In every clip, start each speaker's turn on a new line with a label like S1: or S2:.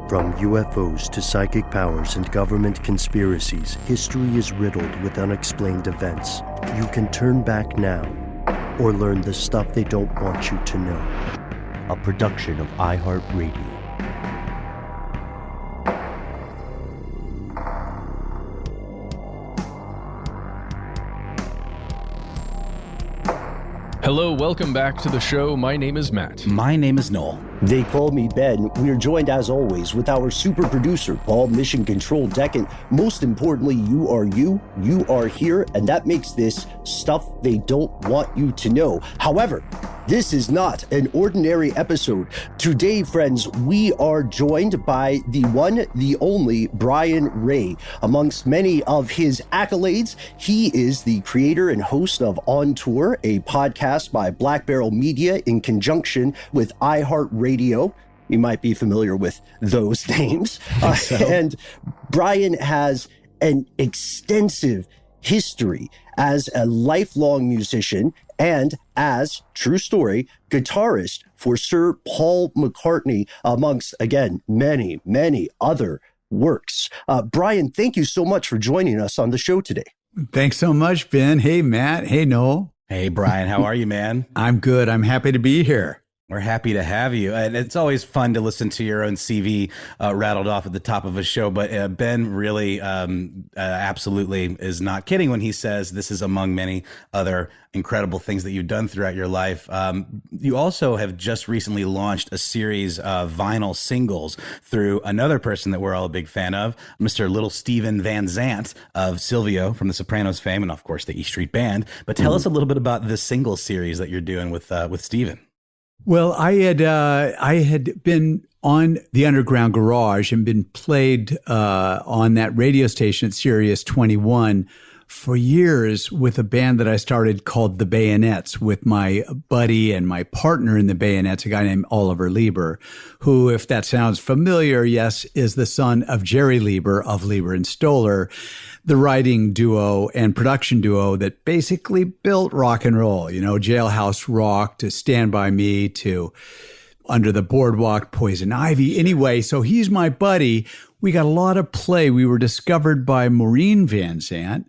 S1: From UFOs to psychic powers and government conspiracies, history is riddled with unexplained events. You can turn back now or learn the stuff they don't want you to know. A production of iHeartRadio.
S2: Hello, welcome back to the show. My name is Matt.
S3: My name is Noel.
S4: They call me Ben. We are joined, as always, with our super producer, Paul Mission Control Deck. And most importantly, you are here, and that makes this stuff they don't want you to know. However, this is not an ordinary episode. Today, friends, we are joined by the one, the only Brian Ray. Amongst many of his accolades, he is the creator and host of On Tour, a podcast by Black Barrel Media in conjunction with iHeartRadio. You might be familiar with those names. And Brian has an extensive history as a lifelong musician and as, true story, guitarist for Sir Paul McCartney, amongst, again, many, many other works. Brian, thank you so much for joining us on the show today.
S5: Thanks so much, Ben. Hey, Matt. Hey, Noel.
S3: Hey, Brian. How are you, man?
S5: I'm good. I'm happy to be here.
S3: We're happy to have you. And it's always fun to listen to your own CV rattled off at the top of a show. But Ben really absolutely is not kidding when he says this is among many other incredible things that you've done throughout your life. You also have just recently launched a series of vinyl singles through another person that we're all a big fan of, Mr. Little Steven Van Zandt of Silvio from The Sopranos fame and, of course, the E Street Band. But tell us a little bit about this single series that you're doing with Steven.
S5: Well, I had been on the Underground Garage and been played on that radio station at Sirius 21 for years with a band that I started called the Bayonets with my buddy and my partner in the Bayonets, a guy named Oliver Lieber, who, if that sounds familiar, yes, is the son of Jerry Lieber of Lieber and Stoller, the writing duo and production duo that basically built rock and roll, you know, Jailhouse Rock to Stand By Me to Under the Boardwalk, Poison Ivy. Anyway, so he's my buddy. We got a lot of play. We were discovered by Maureen Van Zandt,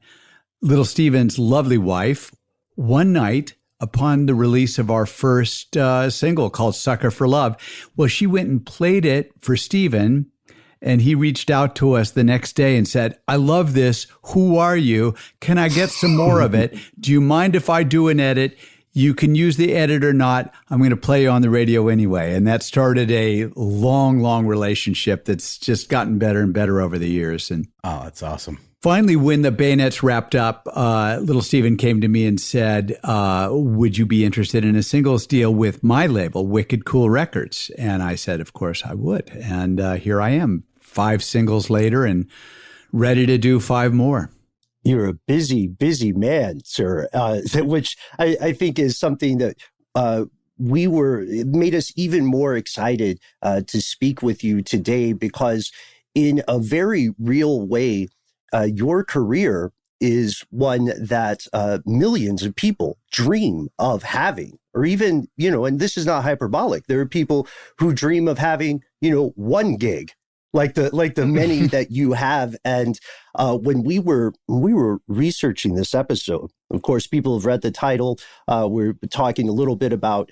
S5: Little Steven's lovely wife, one night upon the release of our first single called Sucker for Love. Well, she went and played it for Steven, and he reached out to us the next day and said, I love this. Who are you? Can I get some more of it? Do you mind if I do an edit? You can use the edit or not. I'm going to play you on the radio anyway. And that started a long, long relationship that's just gotten better and better over the years. And
S3: oh, that's awesome.
S5: Finally, when the Bayonets wrapped up, Little Steven came to me and said, would you be interested in a singles deal with my label, Wicked Cool Records? And I said, of course I would. And here I am, 5 singles later and ready to do 5 more.
S4: You're a busy, busy man, sir, which I think is something that it made us even more excited to speak with you today, because in a very real way, your career is one that millions of people dream of having, or even, and this is not hyperbolic. There are people who dream of having, one gig, like the many that you have. And when we were researching this episode, of course, people have read the title. We're talking a little bit about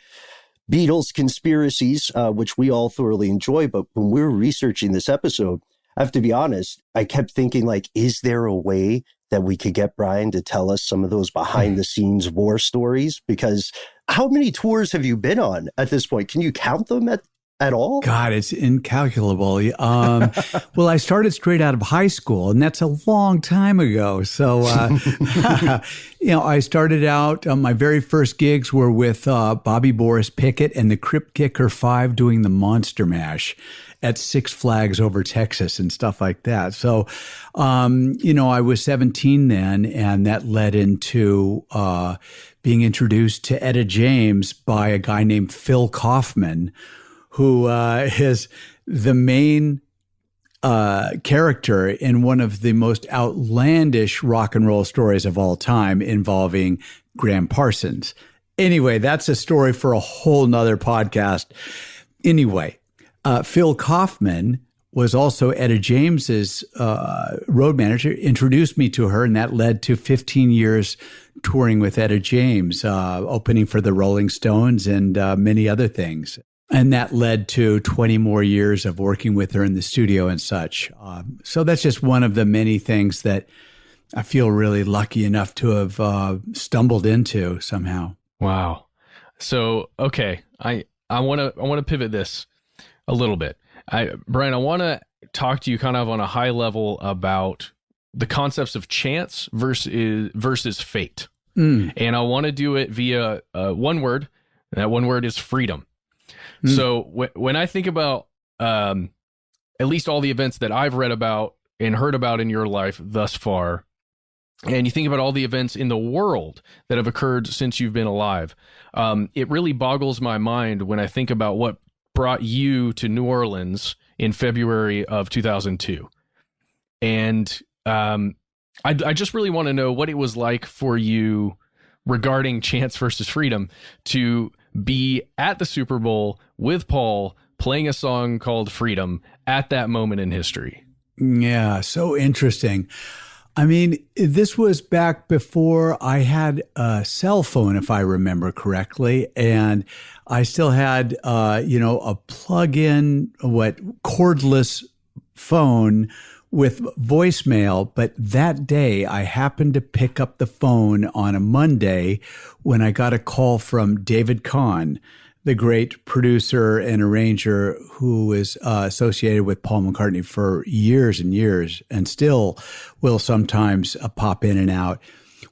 S4: Beatles Conspiracies, which we all thoroughly enjoy. But when we were researching this episode, I have to be honest, I kept thinking, is there a way that we could get Brian to tell us some of those behind the scenes war stories? Because how many tours have you been on at this point? Can you count them at all?
S5: God, it's incalculable. Well, I started straight out of high school, and that's a long time ago. So, I started out, my very first gigs were with Bobby Boris Pickett and the Crypt Kicker 5 doing the Monster Mash at Six Flags over Texas and stuff like that. So, I was 17 then, and that led into being introduced to Etta James by a guy named Phil Kaufman, who is the main character in one of the most outlandish rock and roll stories of all time involving Graham Parsons. Anyway, that's a story for a whole nother podcast. Anyway, Phil Kaufman was also Etta James's road manager, introduced me to her, and that led to 15 years touring with Etta James, opening for the Rolling Stones and many other things. And that led to 20 more years of working with her in the studio and such. So that's just one of the many things that I feel really lucky enough to have stumbled into somehow.
S2: Wow. So, okay, I want to pivot this a little bit. Brian, I want to talk to you kind of on a high level about the concepts of chance versus fate. And I want to do it via one word. And that one word is freedom. So when I think about at least all the events that I've read about and heard about in your life thus far, and you think about all the events in the world that have occurred since you've been alive, it really boggles my mind when I think about what brought you to New Orleans in February of 2002. And I just really want to know what it was like for you regarding chance versus freedom to be at the Super Bowl with Paul playing a song called Freedom at that moment in history.
S5: Yeah, so interesting. I mean, this was back before I had a cell phone, if I remember correctly, and I still had, a plug-in, cordless phone with voicemail. But that day, I happened to pick up the phone on a Monday when I got a call from David Kahn, the great producer and arranger who is associated with Paul McCartney for years and years and still will sometimes pop in and out.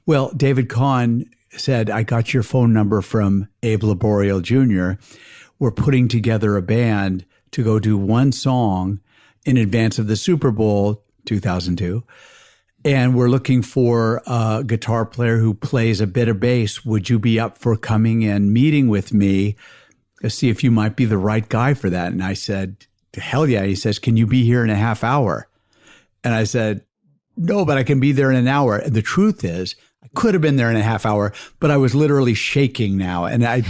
S5: Well, David Kahn said, I got your phone number from Abe Laboriel Jr. We're putting together a band to go do one song in advance of the Super Bowl 2002. And we're looking for a guitar player who plays a bit of bass. Would you be up for coming and meeting with me to see if you might be the right guy for that? And I said, hell yeah. He says, can you be here in a half hour? And I said, no, but I can be there in an hour. And the truth is, I could have been there in a half hour, but I was literally shaking now. And I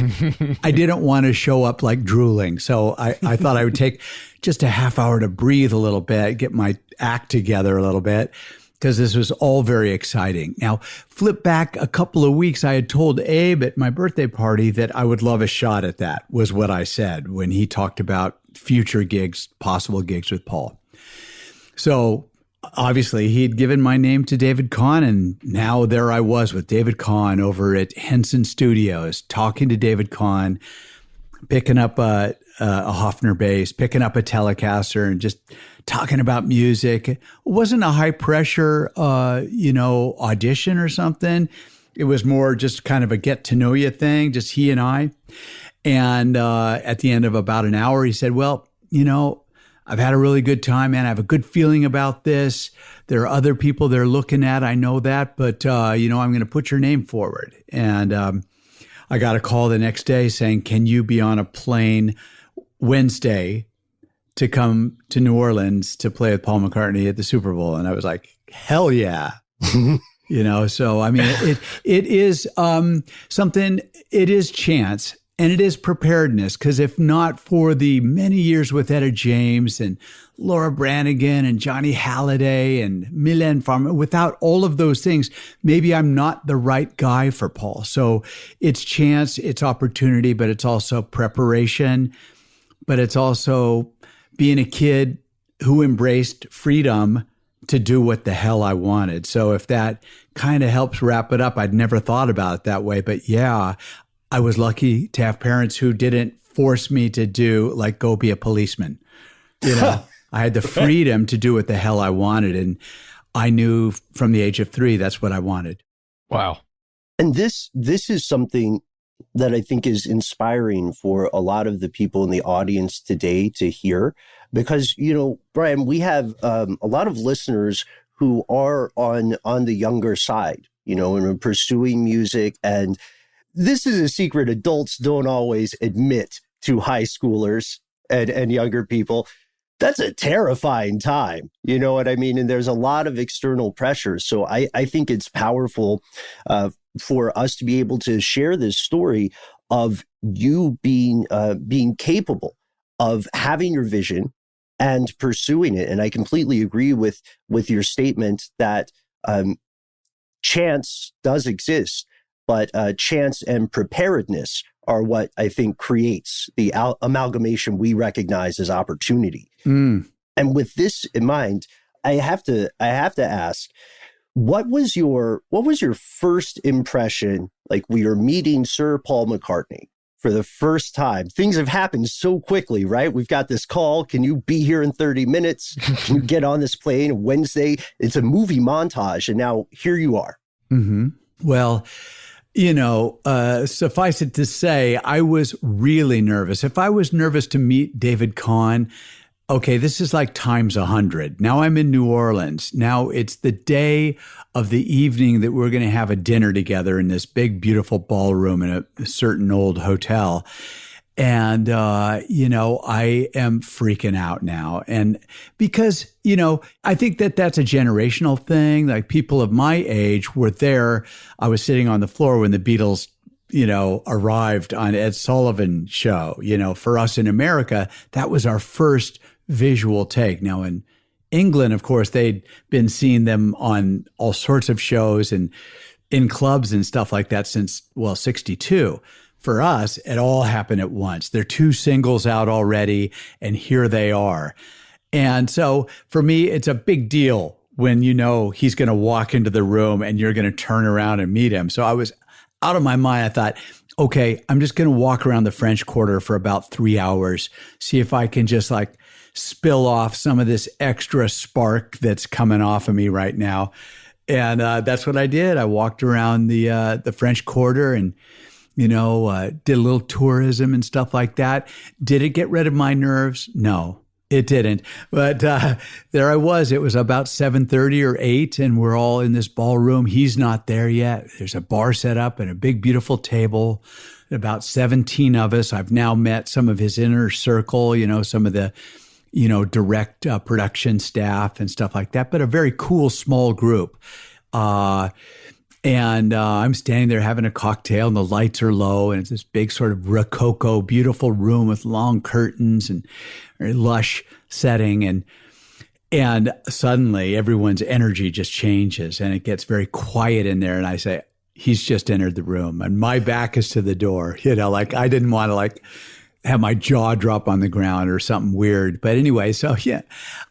S5: didn't want to show up like drooling. So I thought I would take just a half hour to breathe a little bit, get my act together a little bit, because this was all very exciting. Now, flip back a couple of weeks, I had told Abe at my birthday party that I would love a shot at that, was what I said when he talked about future gigs, possible gigs with Paul. So obviously he had given my name to David Kahn, and now there I was with David Kahn over at Henson Studios, talking to David Kahn, picking up a Hofner bass, picking up a Telecaster, and just talking about music. It wasn't a high pressure, audition or something. It was more just kind of a get to know you thing, just he and I. And at the end of about an hour, he said, well, I've had a really good time, man. I have a good feeling about this. There are other people they're looking at. I know that, but, I'm going to put your name forward. And I got a call the next day saying, can you be on a plane Wednesday to come to New Orleans to play with Paul McCartney at the Super Bowl? And I was like, hell yeah. So, I mean, it is something, it is chance. And it is preparedness, because if not for the many years with Etta James and Laura Branigan and Johnny Halliday and Mylène Farmer, without all of those things, maybe I'm not the right guy for Paul. So it's chance, it's opportunity, but it's also preparation, but it's also being a kid who embraced freedom to do what the hell I wanted. So if that kind of helps wrap it up, I'd never thought about it that way, but yeah, I was lucky to have parents who didn't force me to go be a policeman. I had the freedom to do what the hell I wanted. And I knew from the age of 3, that's what I wanted.
S2: Wow.
S4: And this is something that I think is inspiring for a lot of the people in the audience today to hear, because, Brian, we have a lot of listeners who are on the younger side, and are pursuing music. And this is a secret adults don't always admit to high schoolers and younger people. That's a terrifying time. You know what I mean? And there's a lot of external pressure. So I think it's powerful for us to be able to share this story of you being capable of having your vision, and pursuing it. And I completely agree with your statement that chance does exist, but chance and preparedness are what I think creates the amalgamation we recognize as opportunity. And with this in mind, I have to ask, what was your first impression, like we were meeting Sir Paul McCartney for the first time? Things have happened so quickly, right? We've got this call. Can you be here in 30 minutes? Can you get on this plane Wednesday? It's a movie montage. And now here you are.
S5: Mm-hmm. Well, suffice it to say, I was really nervous. If I was nervous to meet David Kahn, okay, this is like times 100. Now I'm in New Orleans. Now it's the day of the evening that we're going to have a dinner together in this big, beautiful ballroom in a certain old hotel. And, I am freaking out now. And because, I think that's a generational thing. Like people of my age were there. I was sitting on the floor when the Beatles, arrived on Ed Sullivan show. For us in America, that was our first visual take. Now in England, of course, they'd been seeing them on all sorts of shows and in clubs and stuff like that since, 62. For us, it all happened at once. There are 2 singles out already, and here they are. And so for me, it's a big deal when he's going to walk into the room and you're going to turn around and meet him. So I was out of my mind. I thought, okay, I'm just going to walk around the French Quarter for about 3 hours, see if I can just spill off some of this extra spark that's coming off of me right now. And that's what I did. I walked around the French Quarter and did a little tourism and stuff like that. Did it get rid of my nerves? No, it didn't. But there I was. It was about 7:30 or 8, and we're all in this ballroom. He's not there yet. There's a bar set up and a big, beautiful table. About 17 of us. I've now met some of his inner circle, some of the, direct production staff and stuff like that, but a very cool, small group. And I'm standing there having a cocktail and the lights are low and it's this big sort of rococo, beautiful room with long curtains and very lush setting. And suddenly everyone's energy just changes and it gets very quiet in there. And I say, he's just entered the room and my back is to the door. I didn't want to have my jaw drop on the ground or something weird. But anyway, so yeah,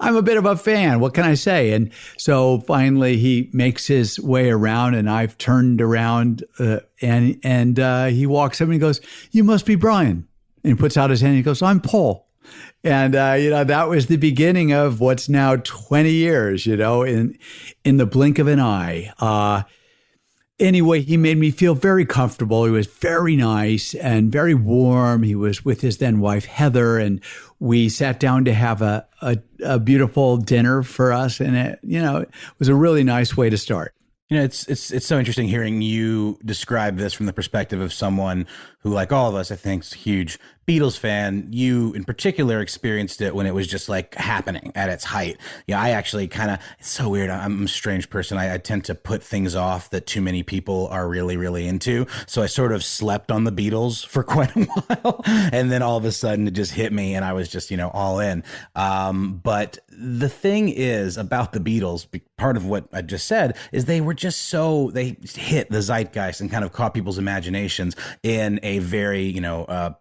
S5: I'm a bit of a fan. What can I say? And so finally he makes his way around and I've turned around and he walks up and he goes, "You must be Brian." And he puts out his hand and he goes, "I'm Paul." And, that was the beginning of what's now 20 years, in the blink of an eye. Anyway, he made me feel very comfortable. He was very nice and very warm. He was with his then wife, Heather, and we sat down to have a beautiful dinner for us. And it was a really nice way to start.
S3: It's so interesting hearing you describe this from the perspective of someone who, like all of us, I think is a huge Beatles fan. You in particular experienced it when it was just happening at its height. I actually it's so weird. I'm a strange person. I tend to put things off that too many people are really, really into. So I sort of slept on the Beatles for quite a while. And then all of a sudden it just hit me and I was just, all in. But the thing is about the Beatles, part of what I just said is they hit the zeitgeist and kind of caught people's imaginations in a very,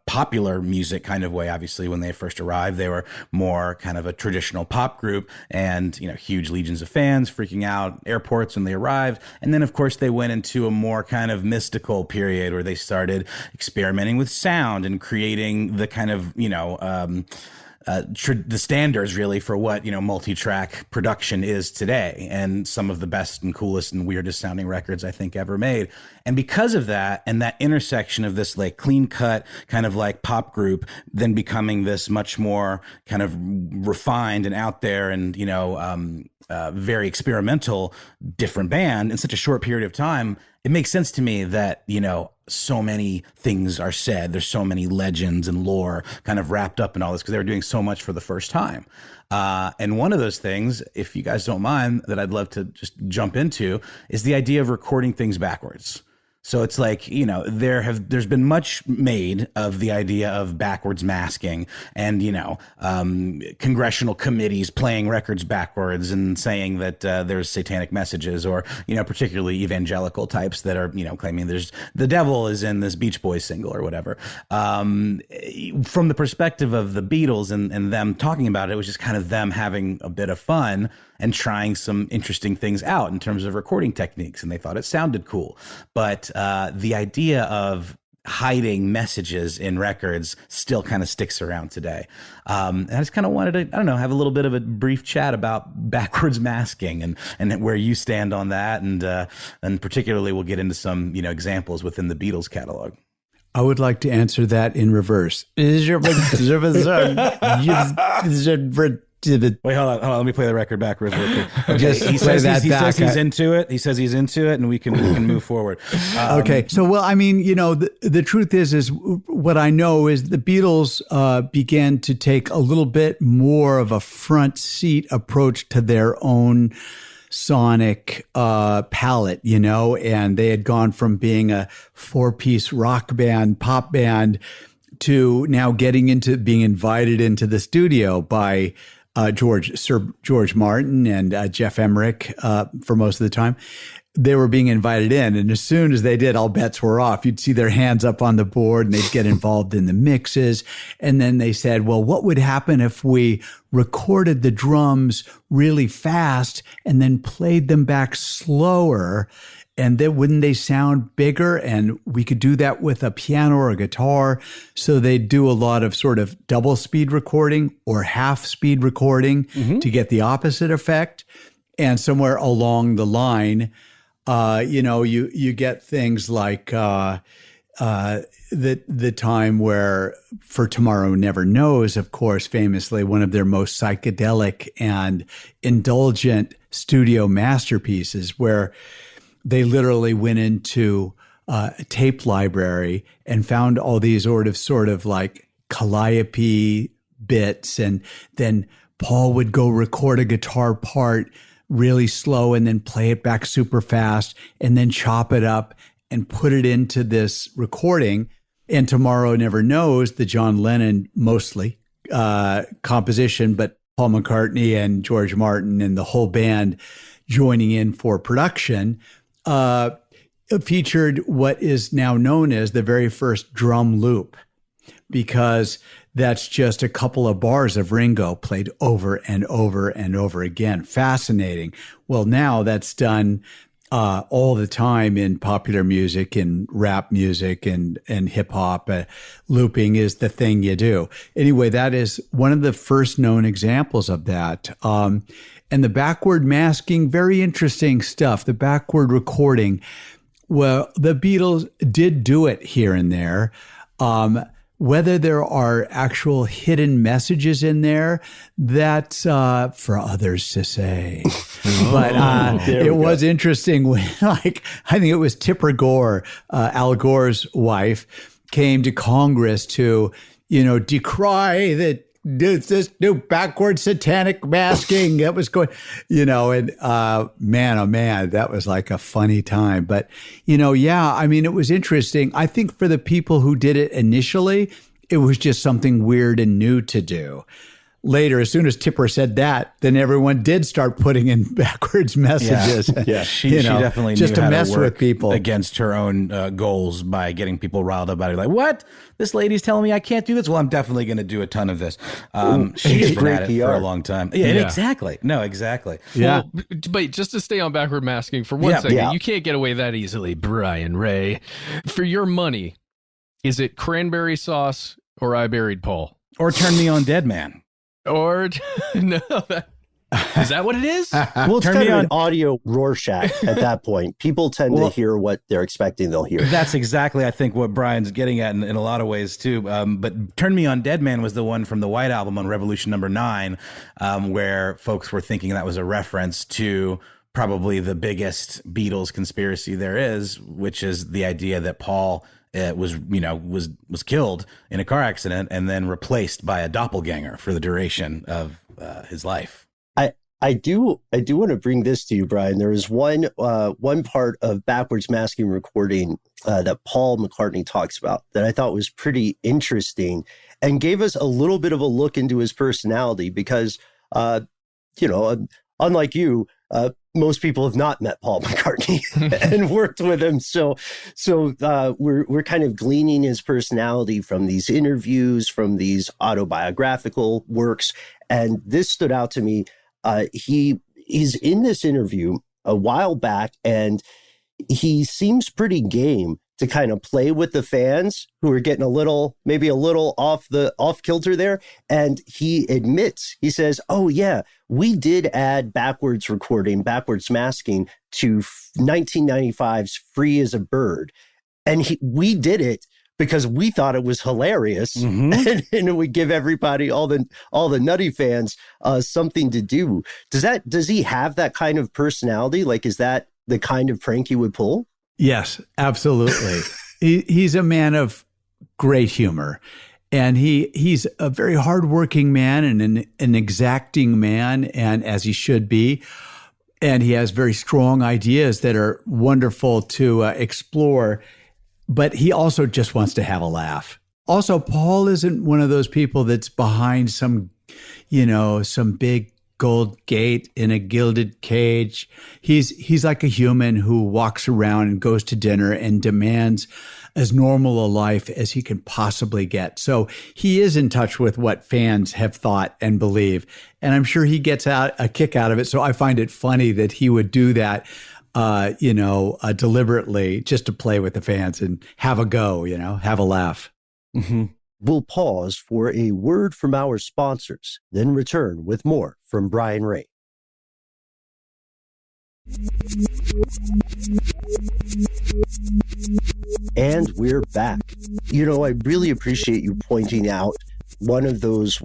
S3: popular music kind of way. Obviously, when they first arrived, they were more kind of a traditional pop group and, huge legions of fans freaking out airports when they arrived. And then, of course, they went into a more kind of mystical period where they started experimenting with sound and creating the kind of, the standards really for what, multi-track production is today, and some of the best and coolest and weirdest sounding records I think ever made. And because of that, and that intersection of this clean cut kind of pop group, then becoming this much more kind of refined and out there and, very experimental, different band in such a short period of time, it makes sense to me that, so many things are said. There's so many legends and lore kind of wrapped up in all this because they were doing so much for the first time. And one of those things, if you guys don't mind, that I'd love to just jump into is the idea of recording things backwards. So it's like, there's been much made of the idea of backwards masking and, congressional committees playing records backwards and saying that there's satanic messages, or, particularly evangelical types that are, claiming there's the devil is in this Beach Boys single or whatever. From the perspective of the Beatles and them talking about it was just kind of them having a bit of fun and trying some interesting things out in terms of recording techniques. And they thought it sounded cool. But the idea of hiding messages in records still kind of sticks around today. And I just kind of wanted to, I don't know, have a little bit of a brief chat about backwards masking and where you stand on that. And particularly we'll get into some, examples within the Beatles catalog.
S5: I would like to answer that in reverse.
S3: Wait, hold on. Let me play the record backwards real quick. Okay.
S5: Just
S3: he
S5: play
S3: says
S5: that back.
S3: he's into it. He says he's into it, and we can move forward.
S5: Okay. So, well, I mean, the truth is what I know is the Beatles began to take a little bit more of a front seat approach to their own sonic palette, and they had gone from being a 4-piece rock band, pop band, to now getting into being invited into the studio by Sir George Martin and Jeff Emmerich for most of the time. They were being invited in, and as soon as they did, all bets were off. You'd see their hands up on the board, and they'd get involved in the mixes. And then they said, well, what would happen if we recorded the drums really fast and then played them back slower? And then wouldn't they sound bigger? And we could do that with a piano or a guitar. So they'd do a lot of sort of double speed recording or half speed recording to get the opposite effect. And somewhere along the line, you get things like the time where For Tomorrow Never Knows, of course, famously one of their most psychedelic and indulgent studio masterpieces, where they literally went into a tape library and found all these sort of like calliope bits. And then Paul would go record a guitar part really slow and then play it back super fast and then chop it up and put it into this recording. And Tomorrow Never Knows, the John Lennon mostly composition, but Paul McCartney and George Martin and the whole band joining in for production, featured what is now known as the very first drum loop, because that's just a couple of bars of Ringo played over and over and over again. Fascinating. Well, now that's done all the time in popular music and rap music and hip hop. Looping is the thing you do. Anyway, that is one of the first known examples of that. And the backward masking, very interesting stuff. The backward recording. Well, the Beatles did do it here and there. Whether there are actual hidden messages in there, that's for others to say. But it was interesting when, I think it was Tipper Gore, Al Gore's wife, came to Congress to, decry that this new backward satanic masking that was going, and man, oh man, that was like a funny time. But, it was interesting. I think for the people who did it initially, it was just something weird and new to do. Later, as soon as Tipper said that, then everyone did start putting in backwards messages.
S3: Yeah. She definitely
S5: just
S3: knew
S5: to
S3: how
S5: mess
S3: to work
S5: with people
S3: against her own goals by getting people riled up about it. Like, what? This lady's telling me I can't do this? Well, I'm definitely going to do a ton of this. She's been at it for a long time. Yeah, exactly. No, exactly.
S2: Yeah. Well, but just to stay on backward masking for one second, you can't get away that easily, Brian Ray. For your money, is it cranberry sauce or I Buried Paul?
S3: Or Turn Me On Dead Man?
S2: Or no, is that what it is?
S4: Well, it's kind of an audio Rorschach at that point. People tend to hear what they're expecting they'll hear.
S3: That's exactly, I think, what Brian's getting at in a lot of ways, too. But Turn Me On Dead Man was the one from the White Album on Revolution number 9, where folks were thinking that was a reference to probably the biggest Beatles conspiracy there is, which is the idea that Paul was killed in a car accident and then replaced by a doppelganger for the duration of his life.
S4: I do want to bring this to you, Brian. There is one part of Backwards Masking recording that Paul McCartney talks about that I thought was pretty interesting and gave us a little bit of a look into his personality because, unlike you, most people have not met Paul McCartney and worked with him. So we're kind of gleaning his personality from these interviews, from these autobiographical works. And this stood out to me. He's in this interview a while back, and he seems pretty game to kind of play with the fans who are getting maybe a little off kilter there. And he admits, he says, "Oh yeah, we did add backwards masking to 1995's Free as a Bird. And we did it because we thought it was hilarious, and it would give everybody, all the nutty fans, something to do." Does he have that kind of personality? Like, is that the kind of prank he would pull?
S5: Yes, absolutely. He's a man of great humor, and he's a very hardworking man and an exacting man, and as he should be. And he has very strong ideas that are wonderful to explore. But he also just wants to have a laugh. Also, Paul isn't one of those people that's behind some big gold gate in a gilded cage. He's like a human who walks around and goes to dinner and demands as normal a life as he can possibly get. So he is in touch with what fans have thought and believe. And I'm sure he gets a kick out of it. So I find it funny that he would do that deliberately just to play with the fans and have a go, have a laugh.
S4: Mm-hmm. We'll pause for a word from our sponsors, then return with more from Brian Ray. And we're back. I really appreciate you pointing out one of those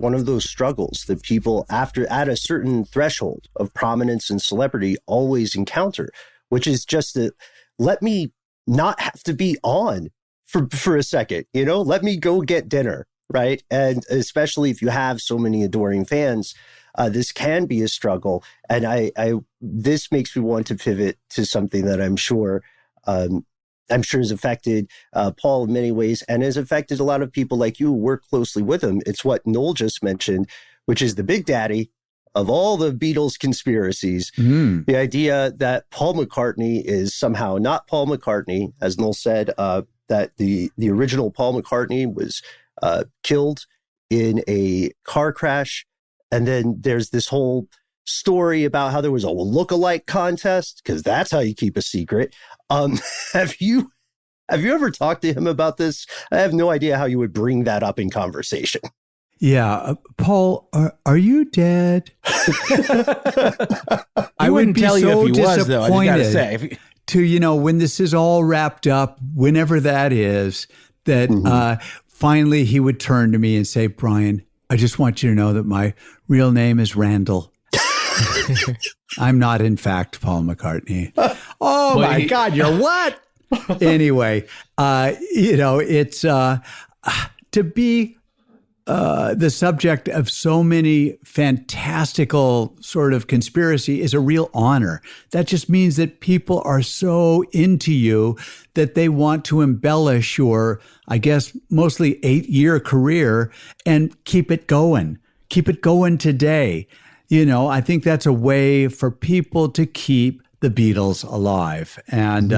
S4: struggles that people at a certain threshold of prominence and celebrity always encounter, which is just that let me not have to be on for a second, let me go get dinner, right? And especially if you have so many adoring fans, this can be a struggle. And this makes me want to pivot to something that I'm sure has affected Paul in many ways and has affected a lot of people like you who work closely with him. It's what Noel just mentioned, which is the big daddy of all the Beatles conspiracies, the idea that Paul McCartney is somehow not Paul McCartney, as Noel said, that the original Paul McCartney was killed in a car crash. And then there's this whole story about how there was a look-alike contest, because that's how you keep a secret. Have you ever talked to him about this? I have no idea how you would bring that up in conversation.
S5: Yeah. Paul, are you dead?
S3: I wouldn't tell you if he was, though. I just gotta say.
S5: When this is all wrapped up, whenever that is, that finally he would turn to me and say, "Brian, I just want you to know that my real name is Randall. I'm not, in fact, Paul McCartney." Oh, my God, you're what? Anyway, it's to be the subject of so many fantastical sort of conspiracy is a real honor. That just means that people are so into you that they want to embellish your, I guess, mostly 8-year career and keep it going. Keep it going today. I think that's a way for people to keep the Beatles alive. And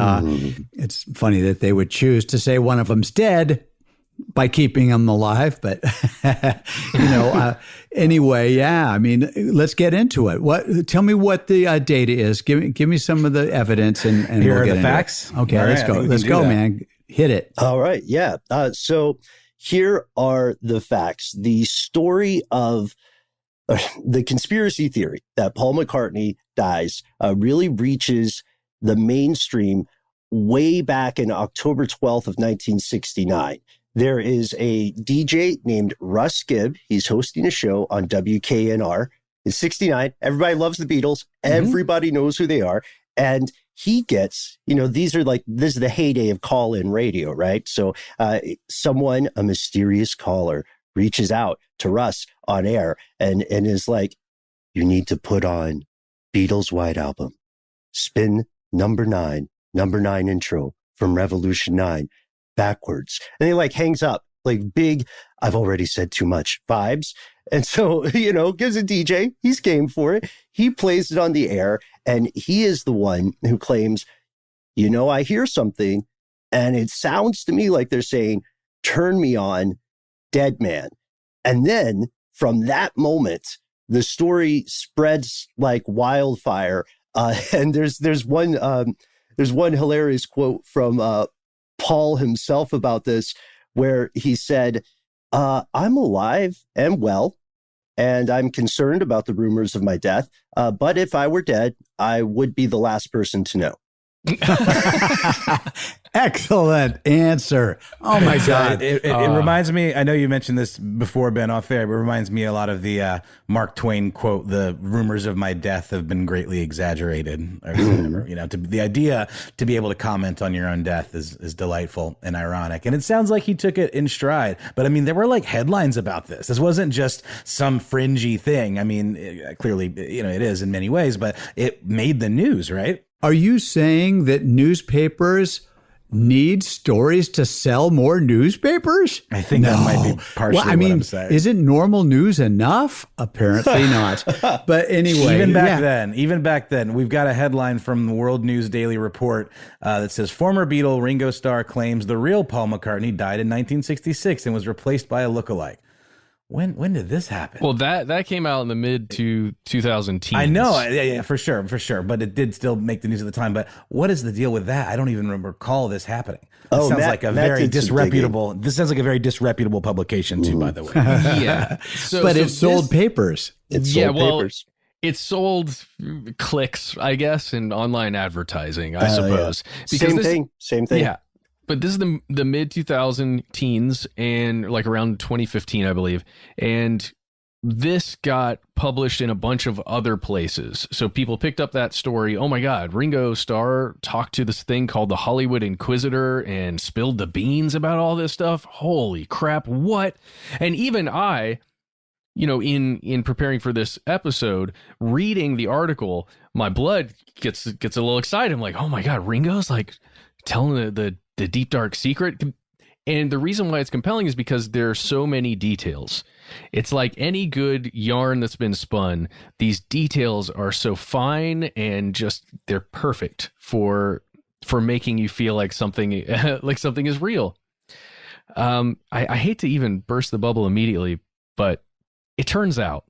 S5: it's funny that they would choose to say one of them's dead by keeping them alive. But, anyway, yeah, I mean, let's get into it. Tell me what the data is. Give me some of the evidence and
S3: here
S5: we'll
S3: are
S5: get
S3: the
S5: into
S3: facts.
S5: It. Okay,
S3: all
S5: let's
S3: right,
S5: go. Let's go, man. Hit it.
S4: All right. Yeah. So here are the facts. The story of the conspiracy theory that Paul McCartney dies really reaches the mainstream way back in October 12th of 1969. There is a DJ named Russ Gibb. He's hosting a show on WKNR. It's 69. Everybody loves the Beatles. Everybody knows who they are. And he gets, this is the heyday of call-in radio, right? So a mysterious caller reaches out to Russ on air and is like, you need to put on Beatles' White Album. Spin number 9 intro from Revolution 9 backwards. And he like hangs up like big, I've already said too much vibes. And so, gives a DJ, he's game for it. He plays it on the air, and he is the one who claims, I hear something and it sounds to me like they're saying, turn me on, dead man. And then from that moment, the story spreads like wildfire. And there's one hilarious quote from Paul himself about this, where he said, I'm alive and well, and I'm concerned about the rumors of my death. But if I were dead, I would be the last person to know.
S5: Excellent answer. Oh my God.
S3: It reminds me, I know you mentioned this before, Ben, off air, but it reminds me a lot of the Mark Twain quote, the rumors of my death have been greatly exaggerated. Or whatever, the idea to be able to comment on your own death is delightful and ironic. And it sounds like he took it in stride. But I mean, there were like headlines about this. This wasn't just some fringy thing. I mean, clearly, it is in many ways, but it made the news, right?
S5: Are you saying that newspapers need stories to sell more newspapers?
S3: I think that might be partially what I'm saying.
S5: Isn't normal news enough? Apparently not. But anyway.
S3: Even back then, we've got a headline from the World News Daily Report that says, former Beatle Ringo Starr claims the real Paul McCartney died in 1966 and was replaced by a lookalike. When did this happen?
S2: Well, that came out in the mid to 2010s.
S3: I know, yeah, for sure. But it did still make the news at the time. But what is the deal with that? I don't even recall this happening. This sounds like a very disreputable. This sounds like a very disreputable publication too, by the way.
S2: Yeah,
S5: but it sold papers.
S4: It sold papers.
S2: It sold clicks, I guess, and online advertising, I suppose.
S4: Yeah. Same thing.
S2: Yeah. But this is the mid 2000 teens and like around 2015, I believe. And this got published in a bunch of other places. So people picked up that story. Oh my God, Ringo Starr talked to this thing called the Hollywood Inquisitor and spilled the beans about all this stuff. Holy crap, what? And even I, in preparing for this episode, reading the article, my blood gets a little excited. I'm like, oh my God, Ringo's like telling the deep dark secret. And the reason why it's compelling is because there are so many details. It's like any good yarn that's been spun, these details are so fine and just they're perfect for making you feel like something is real. I hate to even burst the bubble immediately, but it turns out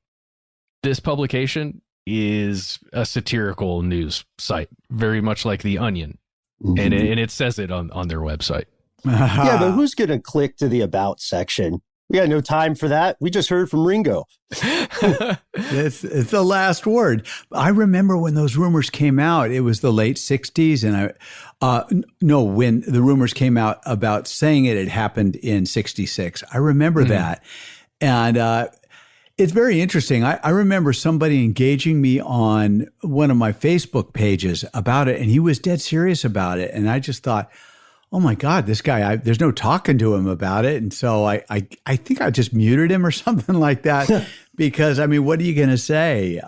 S2: this publication is a satirical news site, very much like The Onion. Mm-hmm. And it says it on their website.
S4: Yeah, but who's going to click to the about section? We got no time for that. We just heard from Ringo.
S5: It's the last word. I remember when those rumors came out, it was the late 60s. And when the rumors came out about saying it had happened in 66. I remember that. And it's very interesting. I remember somebody engaging me on one of my Facebook pages about it, and he was dead serious about it. And I just thought, oh my God, this guy, there's no talking to him about it. And so I think I just muted him or something like that because, I mean, what are you going to say?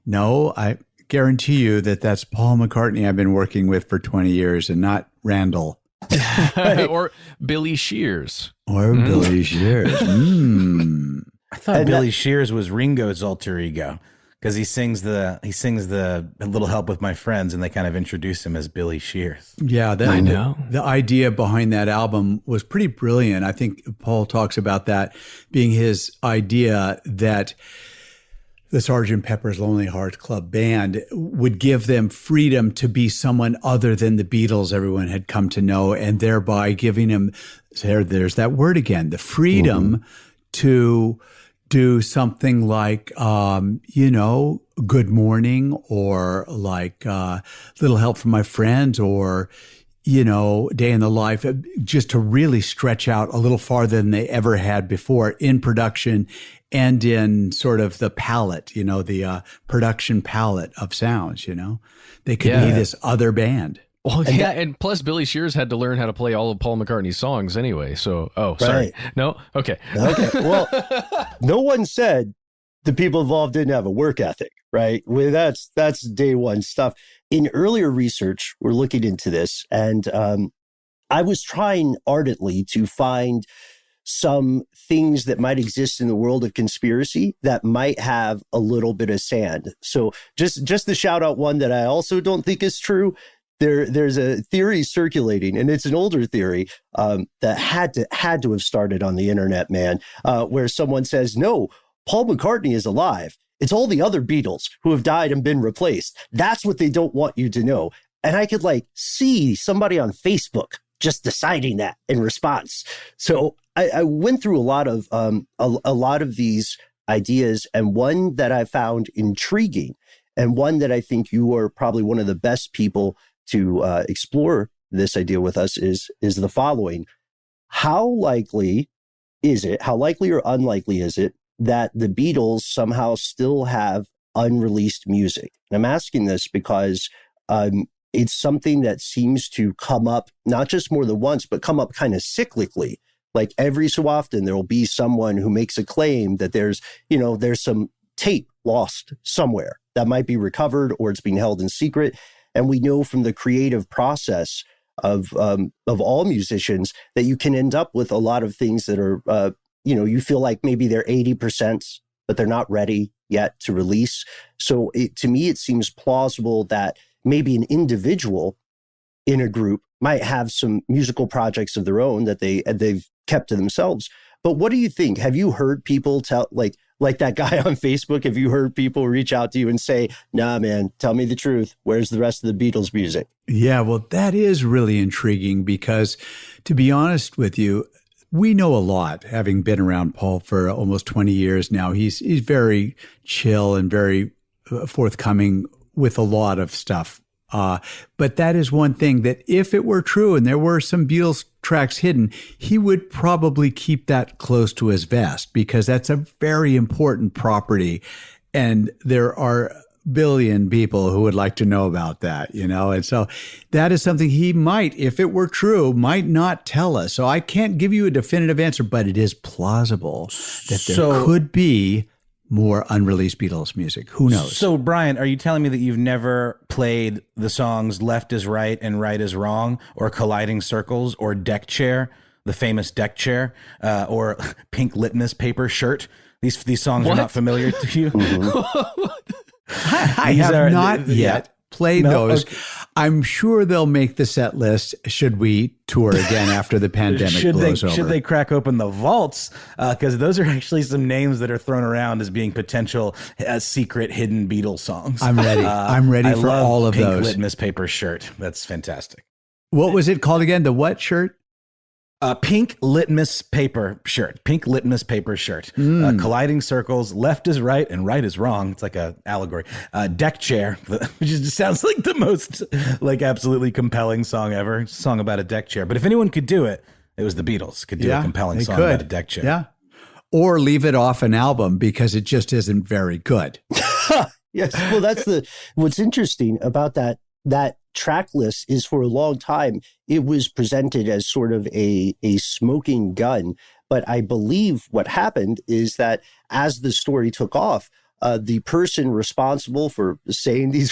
S5: No, I guarantee you that's Paul McCartney I've been working with for 20 years and not Randall.
S2: Or Billy Shears.
S5: Billy Shears.
S3: I thought Billy Shears was Ringo's alter ego because he sings the A Little Help with My Friends, and they kind of introduce him as Billy Shears.
S5: Yeah,
S2: I know.
S5: The idea behind that album was pretty brilliant. I think Paul talks about that being his idea that the Sgt. Pepper's Lonely Hearts Club Band would give them freedom to be someone other than the Beatles everyone had come to know, and thereby giving them, there's that word again, the freedom to do something like, Good Morning, or like Little Help from My Friends, or, Day in the Life, just to really stretch out a little farther than they ever had before in production and in sort of the palette, the production palette of sounds, They could be this other band.
S2: Well, and plus Billy Shears had to learn how to play all of Paul McCartney's songs anyway. So, sorry.
S4: Right.
S2: No? Okay.
S4: Okay. Well, no one said the people involved didn't have a work ethic, right? Well, that's day one stuff. In earlier research, we're looking into this, and I was trying ardently to find some things that might exist in the world of conspiracy that might have a little bit of sand. So just to shout out one that I also don't think is true. There's a theory circulating, and it's an older theory that had to have started on the internet, man, where someone says, no, Paul McCartney is alive. It's all the other Beatles who have died and been replaced. That's what they don't want you to know. And I could see somebody on Facebook just deciding that in response. So I went through a lot of these ideas, and one that I found intriguing, and one that I think you are probably one of the best people to explore this idea with us is the following. How likely or unlikely is it that the Beatles somehow still have unreleased music? And I'm asking this because it's something that seems to come up not just more than once, but come up kind of cyclically. Like every so often, there will be someone who makes a claim that there's some tape lost somewhere that might be recovered, or it's being held in secret. And we know from the creative process of all musicians that you can end up with a lot of things that are, you feel like maybe they're 80%, but they're not ready yet to release. So to me, it seems plausible that maybe an individual in a group might have some musical projects of their own that they've kept to themselves. But what do you think? Have you heard people tell, like that guy on Facebook, have you heard people reach out to you and say, nah, man, tell me the truth. Where's the rest of the Beatles music? Yeah,
S5: well, that is really intriguing because, to be honest with you, we know a lot, having been around Paul for almost 20 years now. He's very chill and very forthcoming with a lot of stuff. But that is one thing that if it were true and there were some Beatles tracks hidden, he would probably keep that close to his vest because that's a very important property. And there are a billion people who would like to know about that, And so that is something he might, if it were true, might not tell us. So I can't give you a definitive answer, but it is plausible that there could be more unreleased Beatles music. Who knows?
S3: So, Brian, are you telling me that you've never played the songs Left is Right and Right is Wrong, or Colliding Circles, or Deck Chair, the famous Deck Chair, or Pink Litmus Paper Shirt? These songs are not familiar to you?
S5: I have not yet played those. Okay. I'm sure they'll make the set list should we tour again after the pandemic blows over.
S3: Should they crack open the vaults? Because those are actually some names that are thrown around as being potential secret hidden Beatles songs.
S5: I'm ready. I'm ready for all of those.
S3: Pink Litmus Paper Shirt. That's fantastic.
S5: What was it called again? The what shirt?
S3: Pink Litmus Paper Shirt. Pink Litmus Paper Shirt. Colliding Circles, Left is Right and Right is Wrong. It's like a allegory. Deck Chair, which just sounds like the most absolutely compelling song ever. It's a song about a deck chair. But if anyone could do it, it was the Beatles. Could do a compelling song about a deck chair.
S5: Yeah. Or leave it off an album because it just isn't very good.
S4: Yes. Well, what's interesting about that track list is for a long time, it was presented as sort of a smoking gun. But I believe what happened is that as the story took off, the person responsible for saying these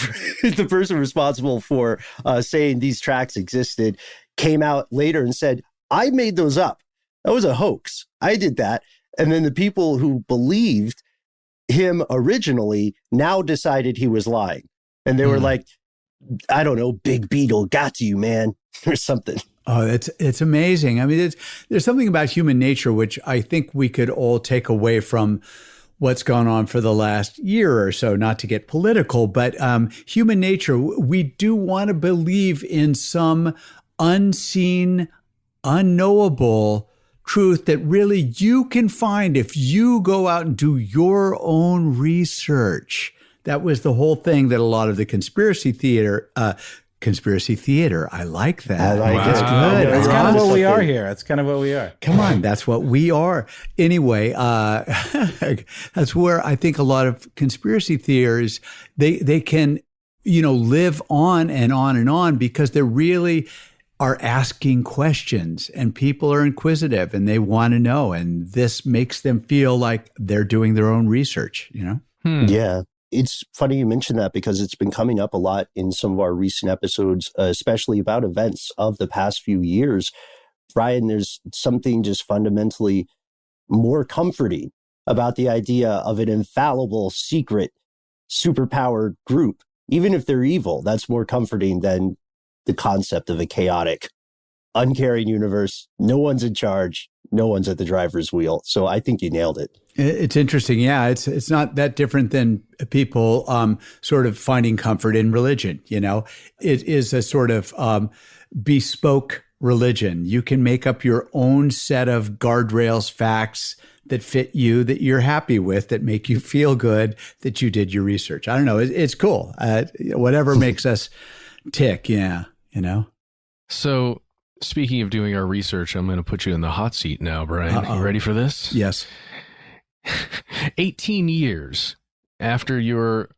S4: tracks existed came out later and said, I made those up. That was a hoax. I did that. And then the people who believed him originally now decided he was lying. And they were like, I don't know, Big Beetle got to you, man, or something.
S5: Oh, it's amazing. I mean, there's something about human nature which I think we could all take away from what's gone on for the last year or so, not to get political, but human nature, we do want to believe in some unseen, unknowable truth that really you can find if you go out and do your own research. That was the whole thing that a lot of the conspiracy theater, I like that.
S4: I like
S5: That's
S4: it.
S5: good.
S3: That's kind of what we are here. That's kind of what we are.
S5: Come on. That's what we are. Anyway, that's where I think a lot of conspiracy theories, they can, live on and on and on because there really are asking questions, and people are inquisitive and they want to know. And this makes them feel like they're doing their own research, you know?
S4: Yeah. It's funny you mention that because it's been coming up a lot in some of our recent episodes, especially about events of the past few years. Brian, there's something just fundamentally more comforting about the idea of an infallible, secret, superpowered group. Even if they're evil, that's more comforting than the concept of a chaotic, uncaring universe. No one's in charge. No one's at the driver's wheel. So I think you nailed it.
S5: It's interesting. Yeah, it's not that different than people sort of finding comfort in religion. You know, it is a sort of bespoke religion. You can make up your own set of guardrails, facts that fit you, that you're happy with, that make you feel good, that you did your research. I don't know. It's cool. Whatever makes us tick. Yeah, you know.
S2: So speaking of doing our research, I'm going to put you in the hot seat now, Brian.
S5: Uh-oh.
S2: You ready for this?
S5: Yes.
S2: 18 years after your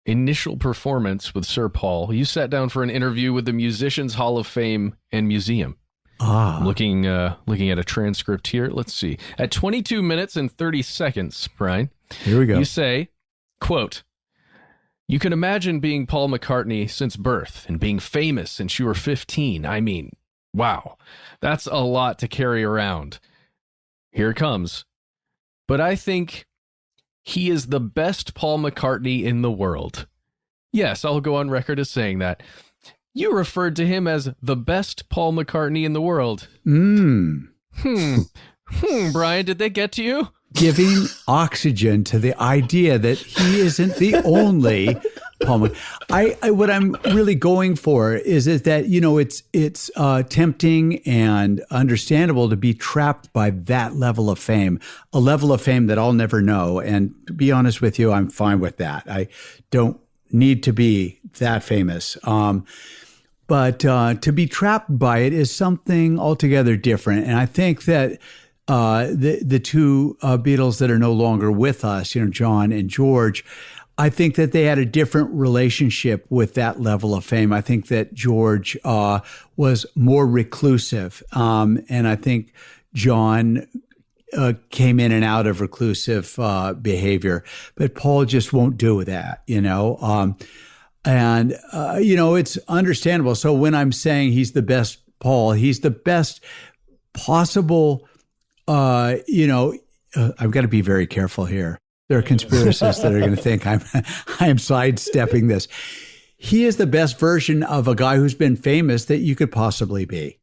S2: initial performance with Sir Paul, you sat down for an interview with the Musicians Hall of Fame and Museum. I'm looking at a transcript here. Let's see. At 22 minutes and 30 seconds, Brian,
S5: here we go.
S2: You say, quote, "You can imagine being Paul McCartney since birth and being famous since you were 15. I mean, wow, that's a lot to carry around. Here it comes. But I think he is the best Paul McCartney in the world. Yes, I'll go on record as saying that. You referred to him as the best Paul McCartney in the world.
S5: Brian,
S2: did they get to you?"
S5: Giving oxygen to the idea that he isn't the only Paul McCartney. What I'm really going for is that, you know, it's tempting and understandable to be trapped by that level of fame, a level of fame that I'll never know. And to be honest with you, I'm fine with that. I don't need to be that famous. But to be trapped by it is something altogether different. And I think that the two Beatles that are no longer with us, you know, John and George, I think that they had a different relationship with that level of fame. I think that George was more reclusive. And I think John came in and out of reclusive behavior. But Paul just won't do that, you know. You know, it's understandable. So when I'm saying he's the best Paul, he's the best possible, I've got to be very careful here. There are conspiracists that are going to think I'm sidestepping this. He is the best version of a guy who's been famous that you could possibly be.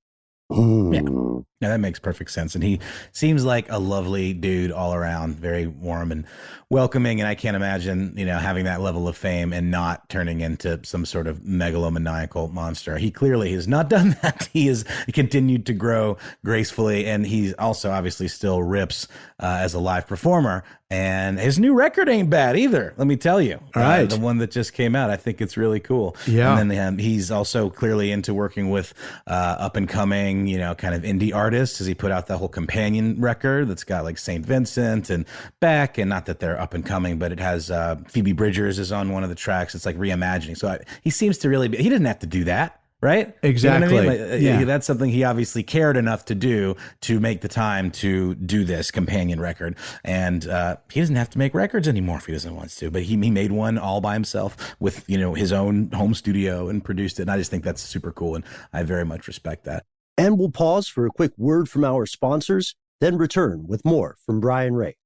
S3: Yeah, that makes perfect sense. And he seems like a lovely dude all around, very warm and welcoming. And I can't imagine, you know, having that level of fame and not turning into some sort of megalomaniacal monster. He clearly has not done that. He has continued to grow gracefully. And he's also obviously still rips as a live performer. And his new record ain't bad either, let me tell you.
S5: All right.
S3: The one that just came out, I think it's really cool.
S5: Yeah.
S3: And then he's also clearly into working with up and coming, you know, kind of indie artists, as he put out that whole companion record that's got like St. Vincent and Beck, and not that they're up and coming, but it has Phoebe Bridgers is on one of the tracks. It's like reimagining. So he seems to really be, he didn't have to do that. Right?
S5: Exactly.
S3: You know what I mean? Like, that's something he obviously cared enough to do, to make the time to do this companion record. And he doesn't have to make records anymore if he doesn't want to. But he made one all by himself with, you know, his own home studio and produced it. And I just think that's super cool. And I very much respect that.
S4: And we'll pause for a quick word from our sponsors, then return with more from Brian Ray.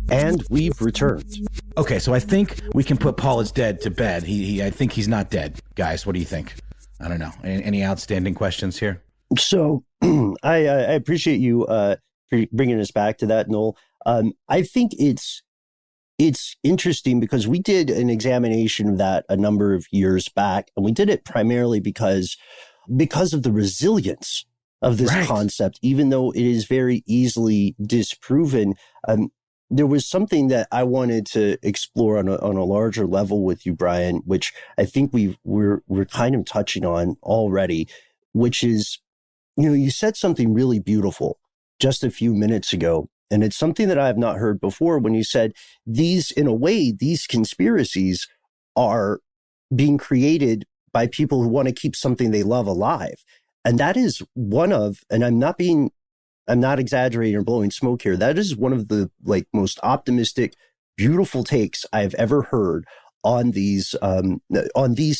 S4: And we've returned.
S3: Okay, so I think we can put Paul is dead to bed. I think he's not dead. Guys, what do you think? I don't know. Any outstanding questions here?
S4: So I appreciate you bringing us back to that, Noel. I think it's interesting because we did an examination of that a number of years back, and we did it primarily because of the resilience of this concept, even though it is very easily disproven. There was something that I wanted to explore on a larger level with you, Brian, which I think we're kind of touching on already, which is, you know, you said something really beautiful just a few minutes ago And it's something that I have not heard before when you said in a way, these conspiracies are being created by people who want to keep something they love alive. And that is and I'm not exaggerating or blowing smoke here. That is one of the most optimistic, beautiful takes I've ever heard on these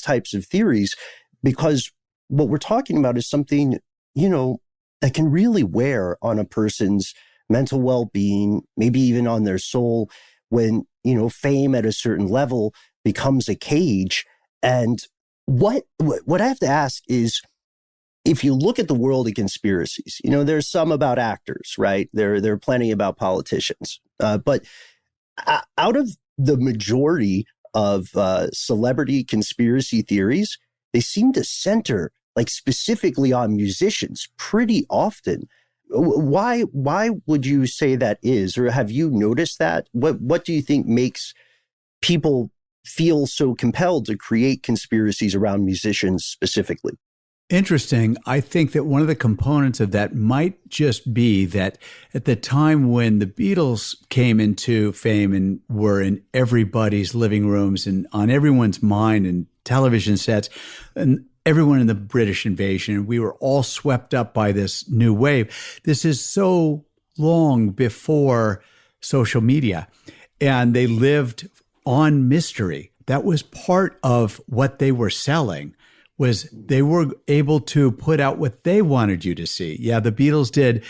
S4: types of theories, because what we're talking about is something, that can really wear on a person's mental well-being, maybe even on their soul, when, fame at a certain level becomes a cage. And what I have to ask is, if you look at the world of conspiracies, there's some about actors, right? There are plenty about politicians. But out of the majority of celebrity conspiracy theories, they seem to center specifically on musicians pretty often. Why would you say that is? Or have you noticed that? What do you think makes people feel so compelled to create conspiracies around musicians specifically?
S5: Interesting. I think that one of the components of that might just be that at the time when the Beatles came into fame and were in everybody's living rooms and on everyone's mind and television sets, and everyone in the British invasion, we were all swept up by this new wave. This is so long before social media, and they lived on mystery. That was part of what they were selling. Was they were able to put out what they wanted you to see. Yeah, the Beatles did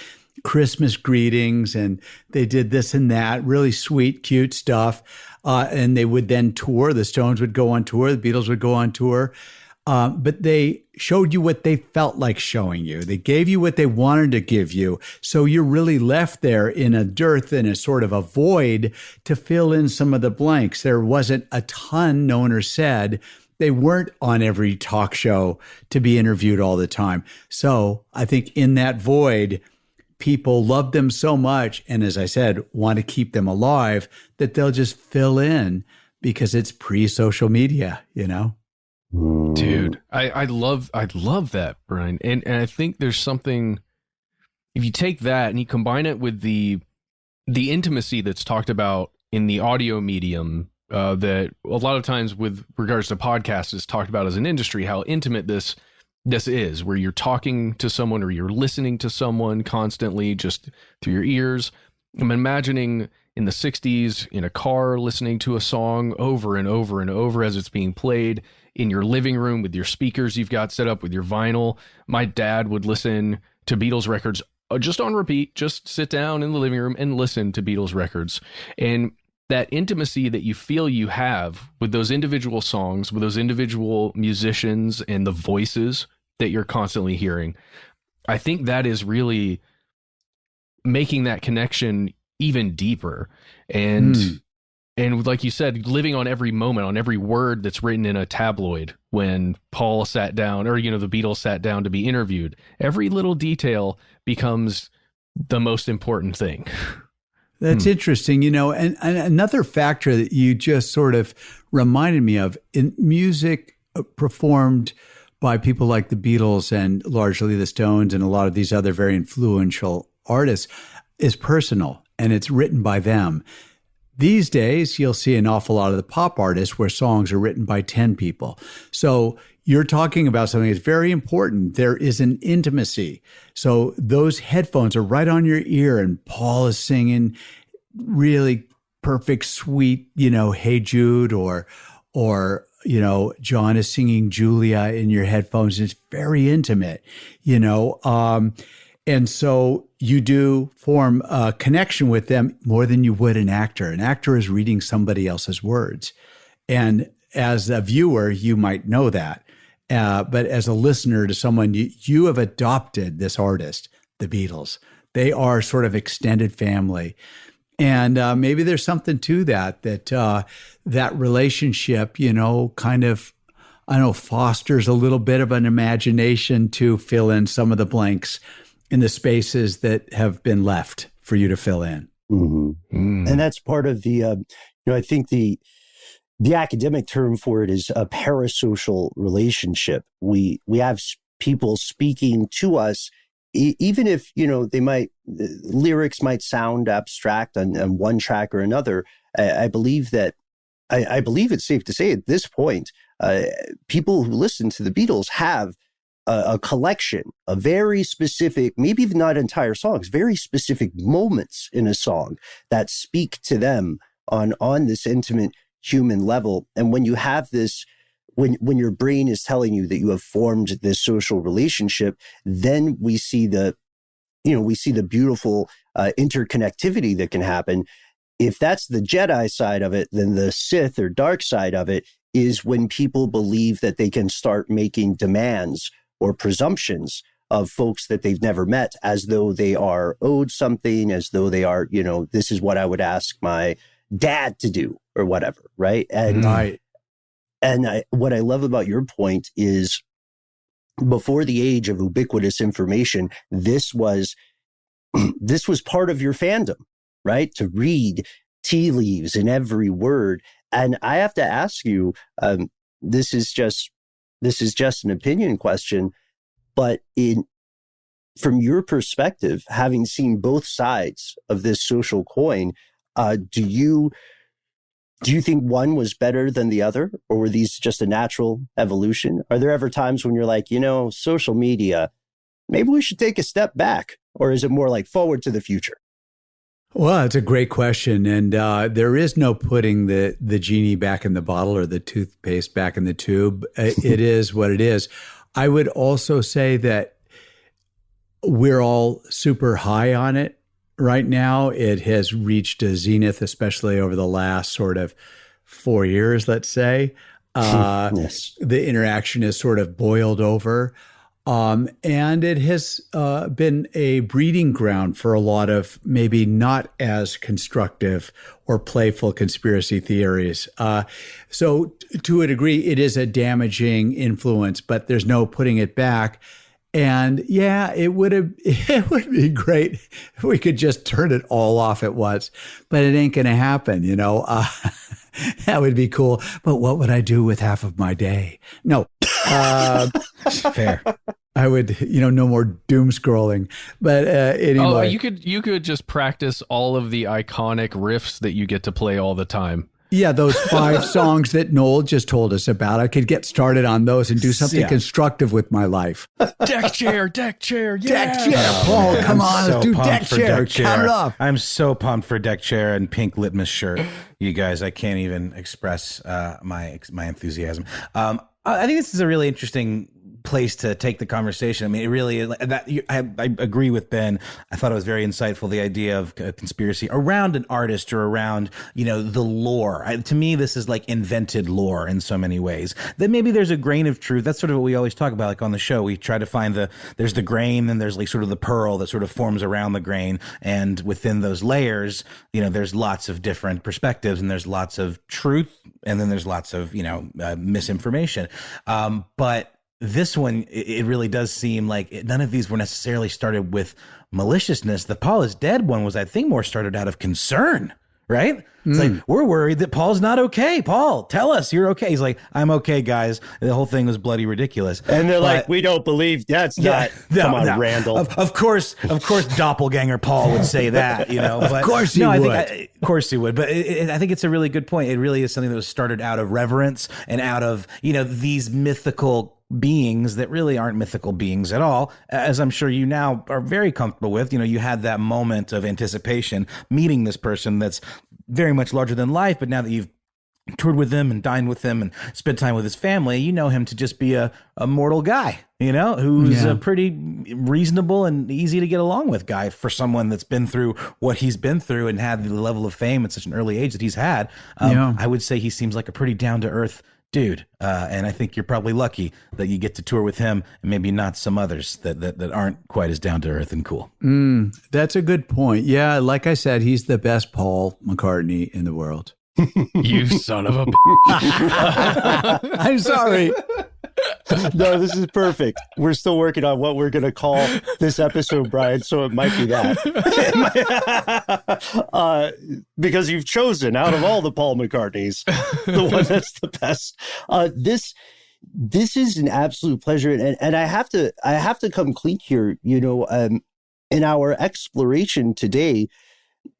S5: Christmas greetings and they did this and that, really sweet, cute stuff. And they would then tour. The Stones would go on tour. The Beatles would go on tour. But they showed you what they felt like showing you. They gave you what they wanted to give you. So you're really left there in a dearth and a sort of a void to fill in some of the blanks. There wasn't a ton known or said. They weren't on every talk show to be interviewed all the time. So I think in that void, people love them so much, and as I said, want to keep them alive, that they'll just fill in because it's pre-social media,
S2: Dude, I love that, Brian. And I think there's something, if you take that and you combine it with the intimacy that's talked about in the audio medium, that a lot of times with regards to podcasts is talked about as an industry, how intimate this is, where you're talking to someone or you're listening to someone constantly just through your ears. I'm imagining in the 60s in a car listening to a song over and over and over as it's being played in your living room with your speakers you've got set up with your vinyl. My dad would listen to Beatles records just on repeat, just sit down in the living room and listen to Beatles records. And that intimacy that you feel you have with those individual songs, with those individual musicians and the voices that you're constantly hearing, I think that is really making that connection even deeper. And like you said, living on every moment, on every word that's written in a tabloid when Paul sat down, or, the Beatles sat down to be interviewed, every little detail becomes the most important thing.
S5: That's interesting, and another factor that you just sort of reminded me of in music performed by people like the Beatles and largely the Stones and a lot of these other very influential artists is personal, and it's written by them. These days, you'll see an awful lot of the pop artists where songs are written by 10 people. So you're talking about something that's very important. There is an intimacy. So those headphones are right on your ear, and Paul is singing really perfect, sweet, Hey Jude, or John is singing Julia in your headphones. It's very intimate, and so you do form a connection with them more than you would an actor. An actor is reading somebody else's words. And as a viewer, you might know that. But as a listener to someone, you have adopted this artist, the Beatles. They are sort of extended family. And maybe there's something to that relationship, kind of, fosters a little bit of an imagination to fill in some of the blanks in the spaces that have been left for you to fill in.
S4: Mm-hmm. And that's part of the, I think the academic term for it is a parasocial relationship. We have people speaking to us even if, lyrics might sound abstract on one track or another, I believe it's safe to say at this point, people who listen to the Beatles have a collection of very specific, maybe even not entire songs, very specific moments in a song that speak to them on this intimate human level. And when you have this, when your brain is telling you that you have formed this social relationship, then we see the beautiful interconnectivity that can happen. If that's the Jedi side of it, then the Sith or dark side of it is when people believe that they can start making demands or presumptions of folks that they've never met, as though they are owed something, as though they are, this is what I would ask my dad to do or whatever, right? And
S5: Right.
S4: And what I love about your point is, before the age of ubiquitous information, this was part of your fandom, right? To read tea leaves in every word. And I have to ask you, this is just an opinion question, but from your perspective, having seen both sides of this social coin, do you think one was better than the other, or were these just a natural evolution? Are there ever times when you're like, social media, maybe we should take a step back, or is it more like forward to the future?
S5: Well, it's a great question. And there is no putting the genie back in the bottle or the toothpaste back in the tube. It is what it is. I would also say that we're all super high on it right now. It has reached a zenith, especially over the last sort of 4 years, let's say.
S4: Yes.
S5: The interaction has sort of boiled over. And it has been a breeding ground for a lot of maybe not as constructive or playful conspiracy theories. So to a degree, it is a damaging influence, but there's no putting it back. And yeah, it would be great if we could just turn it all off at once, but it ain't going to happen, That would be cool. But what would I do with half of my day? No.
S3: Fair.
S5: I would, no more doom scrolling. But anyway.
S2: Oh, you could just practice all of the iconic riffs that you get to play all the time.
S5: Yeah, those 5 songs that Noel just told us about. I could get started on those and do something constructive with my life.
S2: Deck chair, yeah.
S5: Deck chair, Paul, come on, let's do deck chair. Count it off.
S3: I'm so pumped for deck chair and pink litmus shirt. You guys, I can't even express my enthusiasm. I think this is a really interesting place to take the conversation. I mean, it really is. I agree with Ben. I thought it was very insightful, the idea of a conspiracy around an artist or around, the lore. To me, this is like invented lore in so many ways. That maybe there's a grain of truth. That's sort of what we always talk about, like on the show. We try to find there's the grain, and there's like sort of the pearl that sort of forms around the grain. And within those layers, there's lots of different perspectives, and there's lots of truth, and then there's lots of, misinformation. But this one, it really does seem like none of these were necessarily started with maliciousness. The Paul is dead one was, I think, more started out of concern, right? It's like, we're worried that Paul's not okay. Paul, tell us you're okay. He's like, I'm okay, guys. The whole thing was bloody ridiculous.
S4: And they're like, we don't believe that's not. Come on, Randall.
S3: Of course, doppelganger Paul would say that, But,
S5: of course he would.
S3: Of course he would. But I think it's a really good point. It really is something that was started out of reverence and out of, these mythical beings that really aren't mythical beings at all, as I'm sure you now are very comfortable with. You had that moment of anticipation meeting this person that's very much larger than life, but now that you've toured with him and dined with him and spent time with his family, you know him to just be a mortal guy, who's a pretty reasonable and easy to get along with guy for someone that's been through what he's been through and had the level of fame at such an early age that he's had. I would say he seems like a pretty down-to-earth dude. And I think you're probably lucky that you get to tour with him and maybe not some others that aren't quite as down to earth and cool.
S5: That's a good point. Yeah. Like I said, he's the best Paul McCartney in the world.
S2: You son of a
S5: I'm sorry.
S4: No, this is perfect. We're still working on what we're going to call this episode, Brian, so it might be that. Because you've chosen out of all the Paul McCartneys, the one that's the best. this is an absolute pleasure. And I have to come clean here, in our exploration today,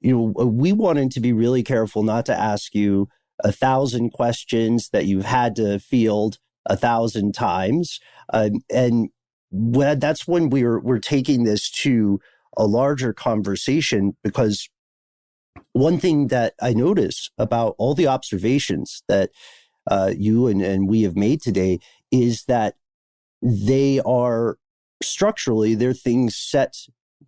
S4: we wanted to be really careful not to ask you 1,000 questions that you've had to field 1,000 times. And that's when we're taking this to a larger conversation, because one thing that I notice about all the observations that you and we have made today is that they are structurally, they're things set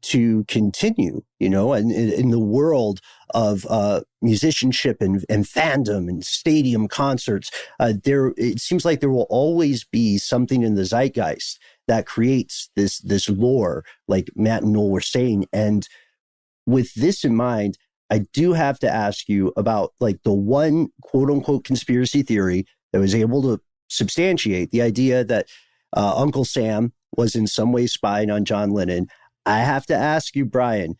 S4: to continue, and in the world of musicianship and fandom and stadium concerts, it seems like there will always be something in the zeitgeist that creates this lore, like Matt and Noel were saying. And with this in mind, I do have to ask you about like the one quote unquote conspiracy theory that was able to substantiate the idea that Uncle Sam was in some way spying on John Lennon. I have to ask you, Brian,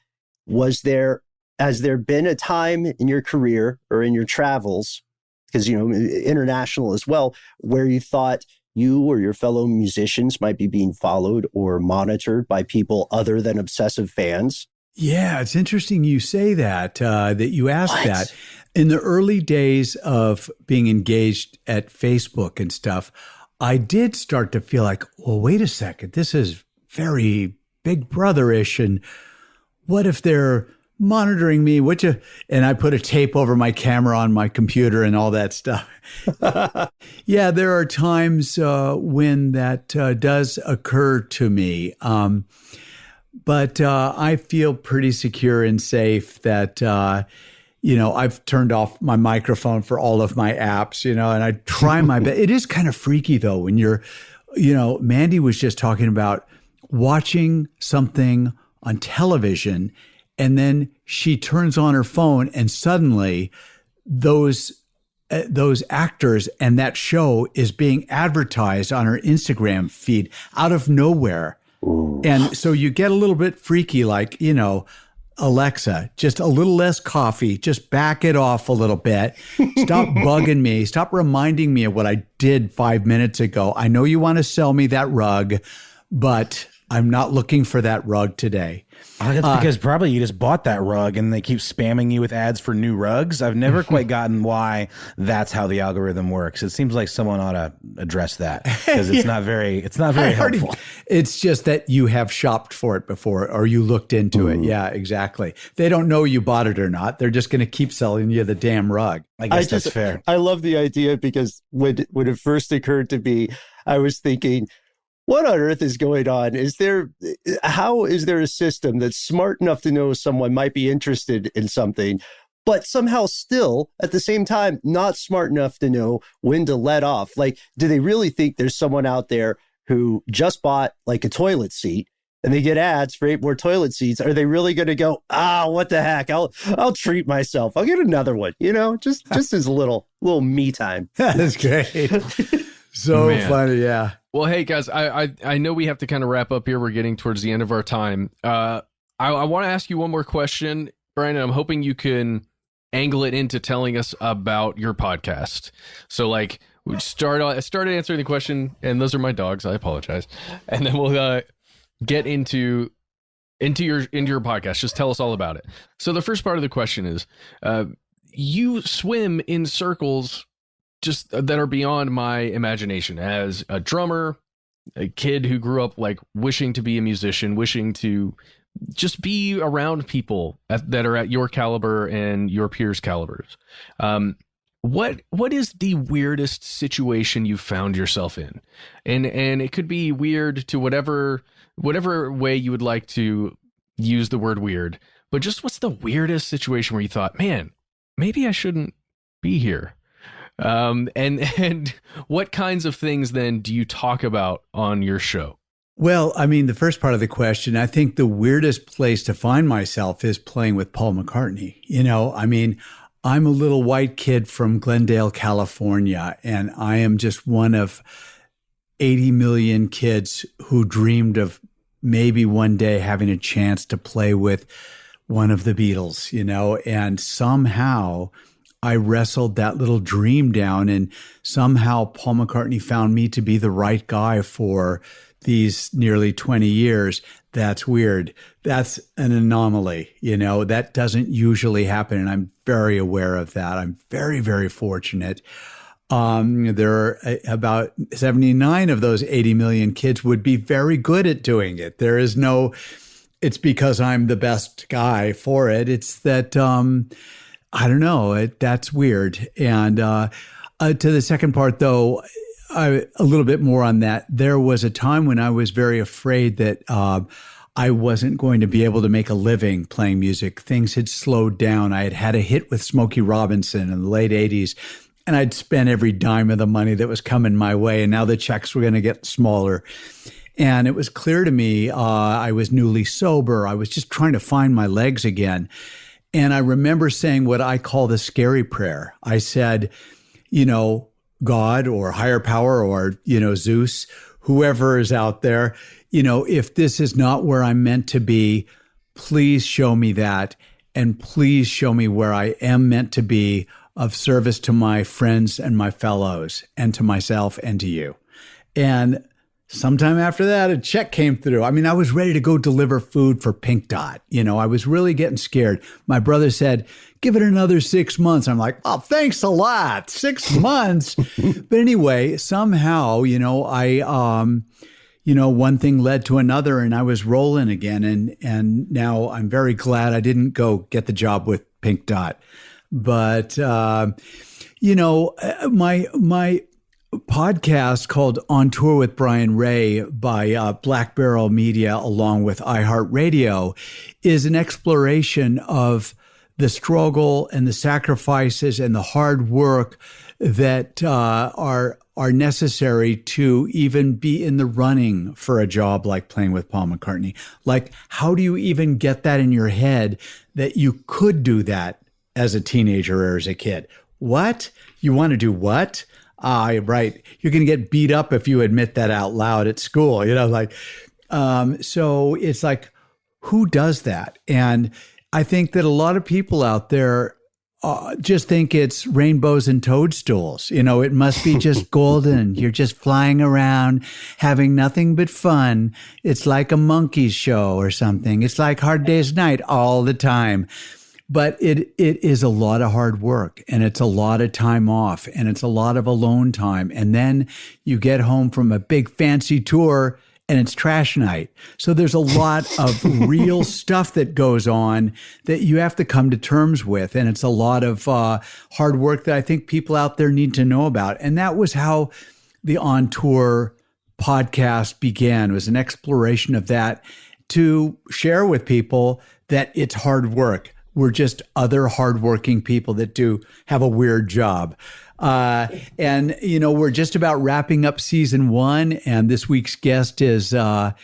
S4: has there been a time in your career or in your travels, because, international as well, where you thought you or your fellow musicians might be being followed or monitored by people other than obsessive fans?
S5: Yeah, it's interesting you say that you asked that. In the early days of being engaged at Facebook and stuff, I did start to feel like, well, wait a second, this is very Big Brother-ish, and what if they're monitoring me? And I put a tape over my camera on my computer and all that stuff. Yeah, there are times when that does occur to me. But I feel pretty secure and safe that, I've turned off my microphone for all of my apps, and I try my best. It is kind of freaky, though, when you're, Mandy was just talking about watching something on television, and then she turns on her phone, and suddenly those actors and that show is being advertised on her Instagram feed out of nowhere. Ooh. And so you get a little bit freaky, like, Alexa, just a little less coffee, just back it off a little bit. Stop bugging me. Stop reminding me of what I did 5 minutes ago. I know you want to sell me that rug, but I'm not looking for that rug today.
S3: That's because probably you just bought that rug and they keep spamming you with ads for new rugs. I've never quite gotten why that's how the algorithm works. It seems like someone ought to address that, because it's not very helpful.
S5: It's just that you have shopped for it before, or you looked into it. Yeah, exactly. They don't know you bought it or not. They're just going to keep selling you the damn rug.
S3: I guess that's fair.
S4: I love the idea, because when it first occurred to me, I was thinking, what on earth is going on? How is there a system that's smart enough to know someone might be interested in something, but somehow still at the same time not smart enough to know when to let off? Like, do they really think there's someone out there who just bought like a toilet seat and they get ads for 8 more toilet seats? Are they really going to go, what the heck? I'll treat myself. I'll get another one, just as a little me time.
S5: That's great. So funny. Yeah.
S2: Well, hey guys, I know we have to kind of wrap up here. We're getting towards the end of our time. I want to ask you one more question, Brian, and I'm hoping you can angle it into telling us about your podcast. So like, we started answering the question, and those are my dogs. I apologize. And then we'll get into your podcast. Just tell us all about it. So the first part of the question is, you swim in circles just that are beyond my imagination. As a drummer, a kid who grew up like wishing to be a musician, wishing to just be around people that are at your caliber and your peers' calibers. What is the weirdest situation you found yourself in? And it could be weird to whatever way you would like to use the word weird, but just what's the weirdest situation where you thought, man, maybe I shouldn't be here? And what kinds of things then do you talk about on your show?
S5: Well, I mean, the first part of the question, I think the weirdest place to find myself is playing with Paul McCartney. I'm a little white kid from Glendale, California, and I am just one of 80 million kids who dreamed of maybe one day having a chance to play with one of the Beatles, and somehow I wrestled that little dream down, and somehow Paul McCartney found me to be the right guy for these nearly 20 years. That's weird. That's an anomaly. That doesn't usually happen. And I'm very aware of that. I'm very, very fortunate. There are about 79 of those 80 million kids would be very good at doing it. There is no, it's because I'm the best guy for it. It's that, I don't know, that's weird. And to the second part, though, a little bit more on that. There was a time when I was very afraid that I wasn't going to be able to make a living playing music. Things had slowed down. I had had a hit with Smokey Robinson in the late 80s, and I'd spent every dime of the money that was coming my way, and now the checks were going to get smaller. And it was clear to me I was newly sober. I was just trying to find my legs again. And I remember saying what I call the scary prayer. I said, God or higher power or, Zeus, whoever is out there, if this is not where I'm meant to be, please show me that. And please show me where I am meant to be of service to my friends and my fellows and to myself and to you. And sometime after that, a check came through. I mean, I was ready to go deliver food for Pink Dot. I was really getting scared. My brother said, give it another 6 months. I'm like, oh, thanks a lot. 6 months. But anyway, somehow, one thing led to another, and I was rolling again. And now I'm very glad I didn't go get the job with Pink Dot. But, my podcast called On Tour with Brian Ray by Black Barrel Media along with iHeartRadio is an exploration of the struggle and the sacrifices and the hard work that are necessary to even be in the running for a job like playing with Paul McCartney. Like, how do you even get that in your head that you could do that as a teenager or as a kid? What? You want to do what? Right. You're going to get beat up if you admit that out loud at school, so it's like, who does that? And I think that a lot of people out there just think it's rainbows and toadstools. It must be just golden. You're just flying around, having nothing but fun. It's like a monkey's show or something. It's like Hard Day's Night all the time. But it is a lot of hard work, and it's a lot of time off, and it's a lot of alone time. And then you get home from a big fancy tour and it's trash night. So there's a lot of real stuff that goes on that you have to come to terms with. And it's a lot of hard work that I think people out there need to know about. And that was how the On Tour podcast began. It was an exploration of that to share with people that it's hard work. We're just other hardworking people that do have a weird job. And, we're just about wrapping up season 1. And this week's guest is, our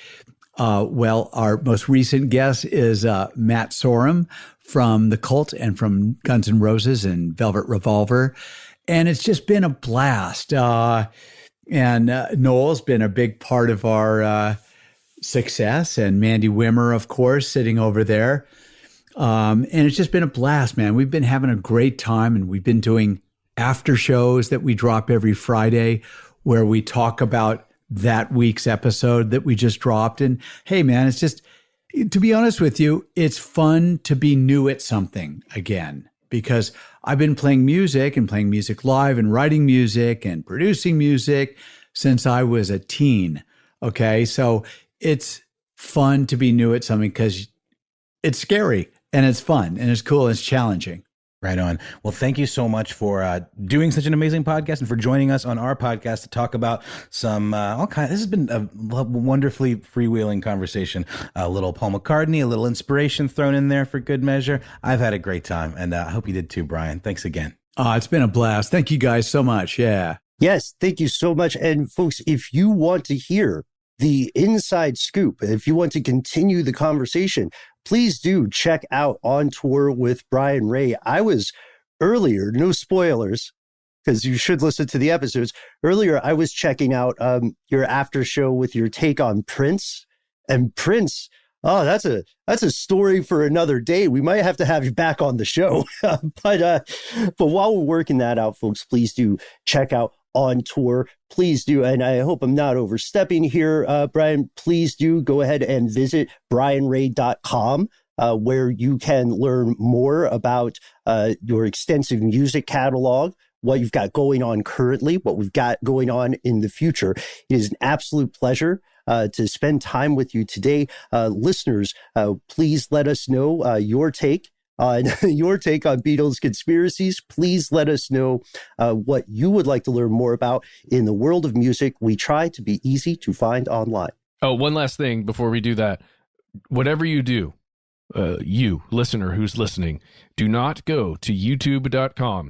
S5: most recent guest is Matt Sorum from The Cult and from Guns N' Roses and Velvet Revolver. And it's just been a blast. And Noel's been a big part of our success. And Mandy Wimmer, of course, sitting over there. And it's just been a blast, man. We've been having a great time, and we've been doing after shows that we drop every Friday where we talk about that week's episode that we just dropped. And hey, man, it's just, to be honest with you, it's fun to be new at something again, because I've been playing music and playing music live and writing music and producing music since I was a teen. Okay. So it's fun to be new at something because it's scary. And it's fun, and it's cool, and it's challenging.
S3: Right on. Well, thank you so much for doing such an amazing podcast and for joining us on our podcast to talk about some all kinds. This has been a wonderfully freewheeling conversation. A little Paul McCartney, a little inspiration thrown in there for good measure. I've had a great time, and I hope you did too, Brian. Thanks again.
S5: It's been a blast. Thank you guys so much. Yeah.
S4: Yes, thank you so much. And folks, if you want to hear the inside scoop, if you want to continue the conversation, please do check out On Tour with Brian Ray. I was earlier, no spoilers, because you should listen to the episodes. Earlier, I was checking out your after show with your take on Prince. And Prince, Oh, that's a story for another day. We might have to have you back on the show. But while we're working that out, folks, please do check out On Tour. Please do, and I hope I'm not overstepping here, Brian, please do go ahead and visit brianray.com, where you can learn more about your extensive music catalog, what you've got going on currently, what we've got going on in the future. It is an absolute pleasure to spend time with you today. Listeners, please let us know your take on Beatles Conspiracies. Please let us know what you would like to learn more about in the world of music. We try to be easy to find online.
S2: Oh, one last thing before we do that. Whatever you do, you listener who's listening, do not go to youtube.com/The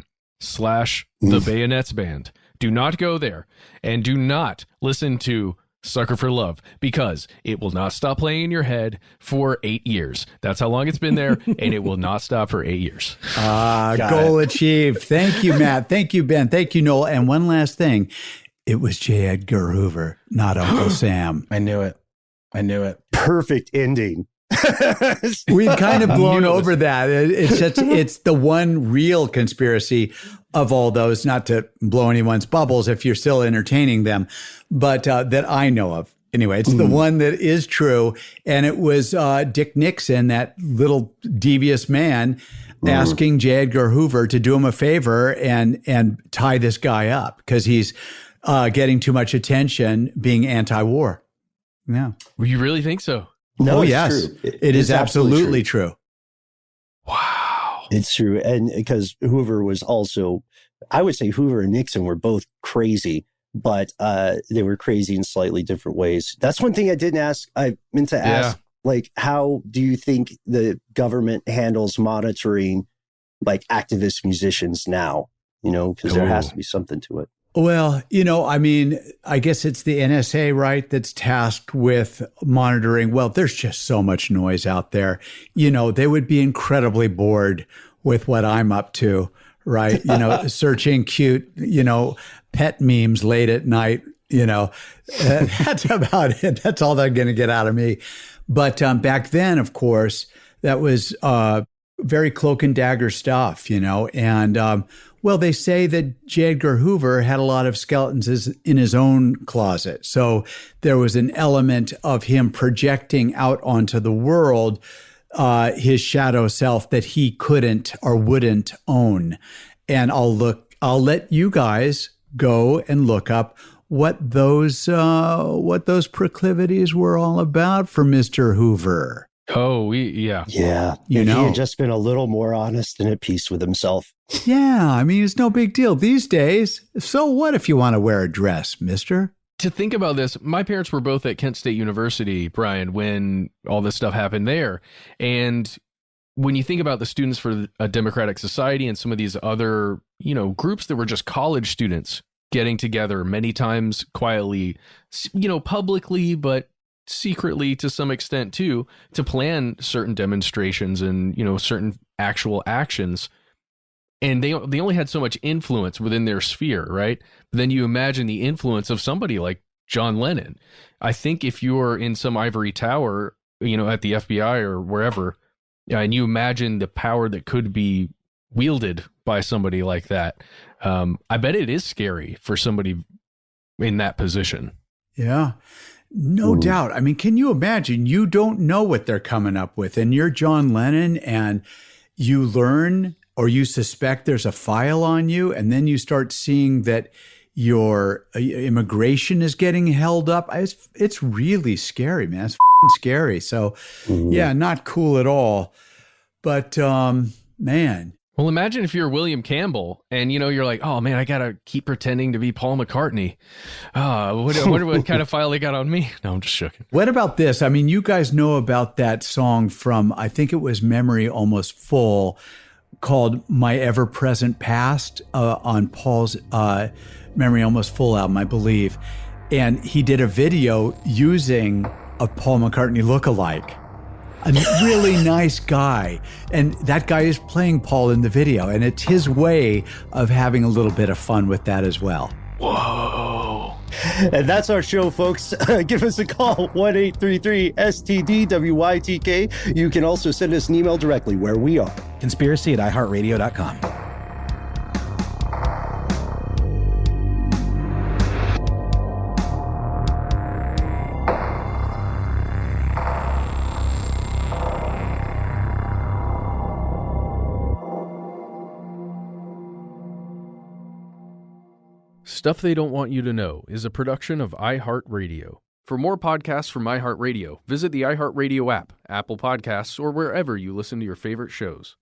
S2: Bayonets Band. Do not go there, and do not listen to Sucker for Love, because it will not stop playing in your head for 8 years. That's how long it's been there, and it will not stop for 8 years.
S5: Goal achieved. Thank you, Matt. Thank you, Ben. Thank you, Noel. And one last thing. It was J. Edgar Hoover, not Uncle Sam.
S3: I knew it.
S4: Perfect ending.
S5: We've kind of blown over that. It's the one real conspiracy of all those, not to blow anyone's bubbles if you're still entertaining them, but that I know of. Anyway, it's the one that is true. And it was Dick Nixon, that little devious man, asking J. Edgar Hoover to do him a favor and tie this guy up because he's getting too much attention being anti-war. Yeah.
S2: Well, you really think so?
S4: No,
S5: yes.
S4: True.
S5: It is absolutely true.
S2: Wow.
S4: It's true. And because Hoover was also, I would say Hoover and Nixon were both crazy, but they were crazy in slightly different ways. That's one thing I didn't ask. I meant to ask, like, how do you think the government handles monitoring like activist musicians now? You know, because there has to be something to it.
S5: Well, I mean, I guess it's the NSA, right, that's tasked with monitoring. Well, there's just so much noise out there. They would be incredibly bored with what I'm up to, right? Searching cute, pet memes late at night, that's about it. That's all they're going to get out of me. But back then, of course, that was very cloak and dagger stuff, and well, they say that J. Edgar Hoover had a lot of skeletons in his own closet. So there was an element of him projecting out onto the world his shadow self that he couldn't or wouldn't own. And I'll let you guys go and look up what those proclivities were all about for Mr. Hoover.
S2: Oh, yeah.
S4: Yeah. If he had just been a little more honest and at peace with himself.
S5: Yeah, I mean, it's no big deal these days. So what if you want to wear a dress, mister?
S2: To think about this, my parents were both at Kent State University, Brian, when all this stuff happened there. And when you think about the Students for a Democratic Society and some of these other, groups that were just college students getting together many times quietly, publicly, but secretly to some extent too, to plan certain demonstrations and, certain actual actions. And they only had so much influence within their sphere, right? But then you imagine the influence of somebody like John Lennon. I think if you're in some ivory tower, at the FBI or wherever, and you imagine the power that could be wielded by somebody like that, I bet it is scary for somebody in that position.
S5: Yeah, no doubt. I mean, can you imagine? You don't know what they're coming up with, and you're John Lennon, and you learn or you suspect there's a file on you, and then you start seeing that your immigration is getting held up. It's really scary, man. It's scary. So, yeah, not cool at all. But, man.
S2: Well, imagine if you're William Campbell and, you're like, oh, man, I got to keep pretending to be Paul McCartney. I wonder what kind of file they got on me. No, I'm just joking.
S5: What about this? I mean, you guys know about that song from, I think it was Memory Almost Full, called My Ever-Present Past on Paul's Memory Almost Full album, I believe. And he did a video using a Paul McCartney lookalike. A really nice guy. And that guy is playing Paul in the video. And it's his way of having a little bit of fun with that as well.
S2: Whoa.
S4: And that's our show, folks. Give us a call, 1-833-STDWYTK. You can also send us an email directly where we are.
S3: Conspiracy@iHeartRadio.com.
S2: Stuff They Don't Want You to Know is a production of iHeartRadio. For more podcasts from iHeartRadio, visit the iHeartRadio app, Apple Podcasts, or wherever you listen to your favorite shows.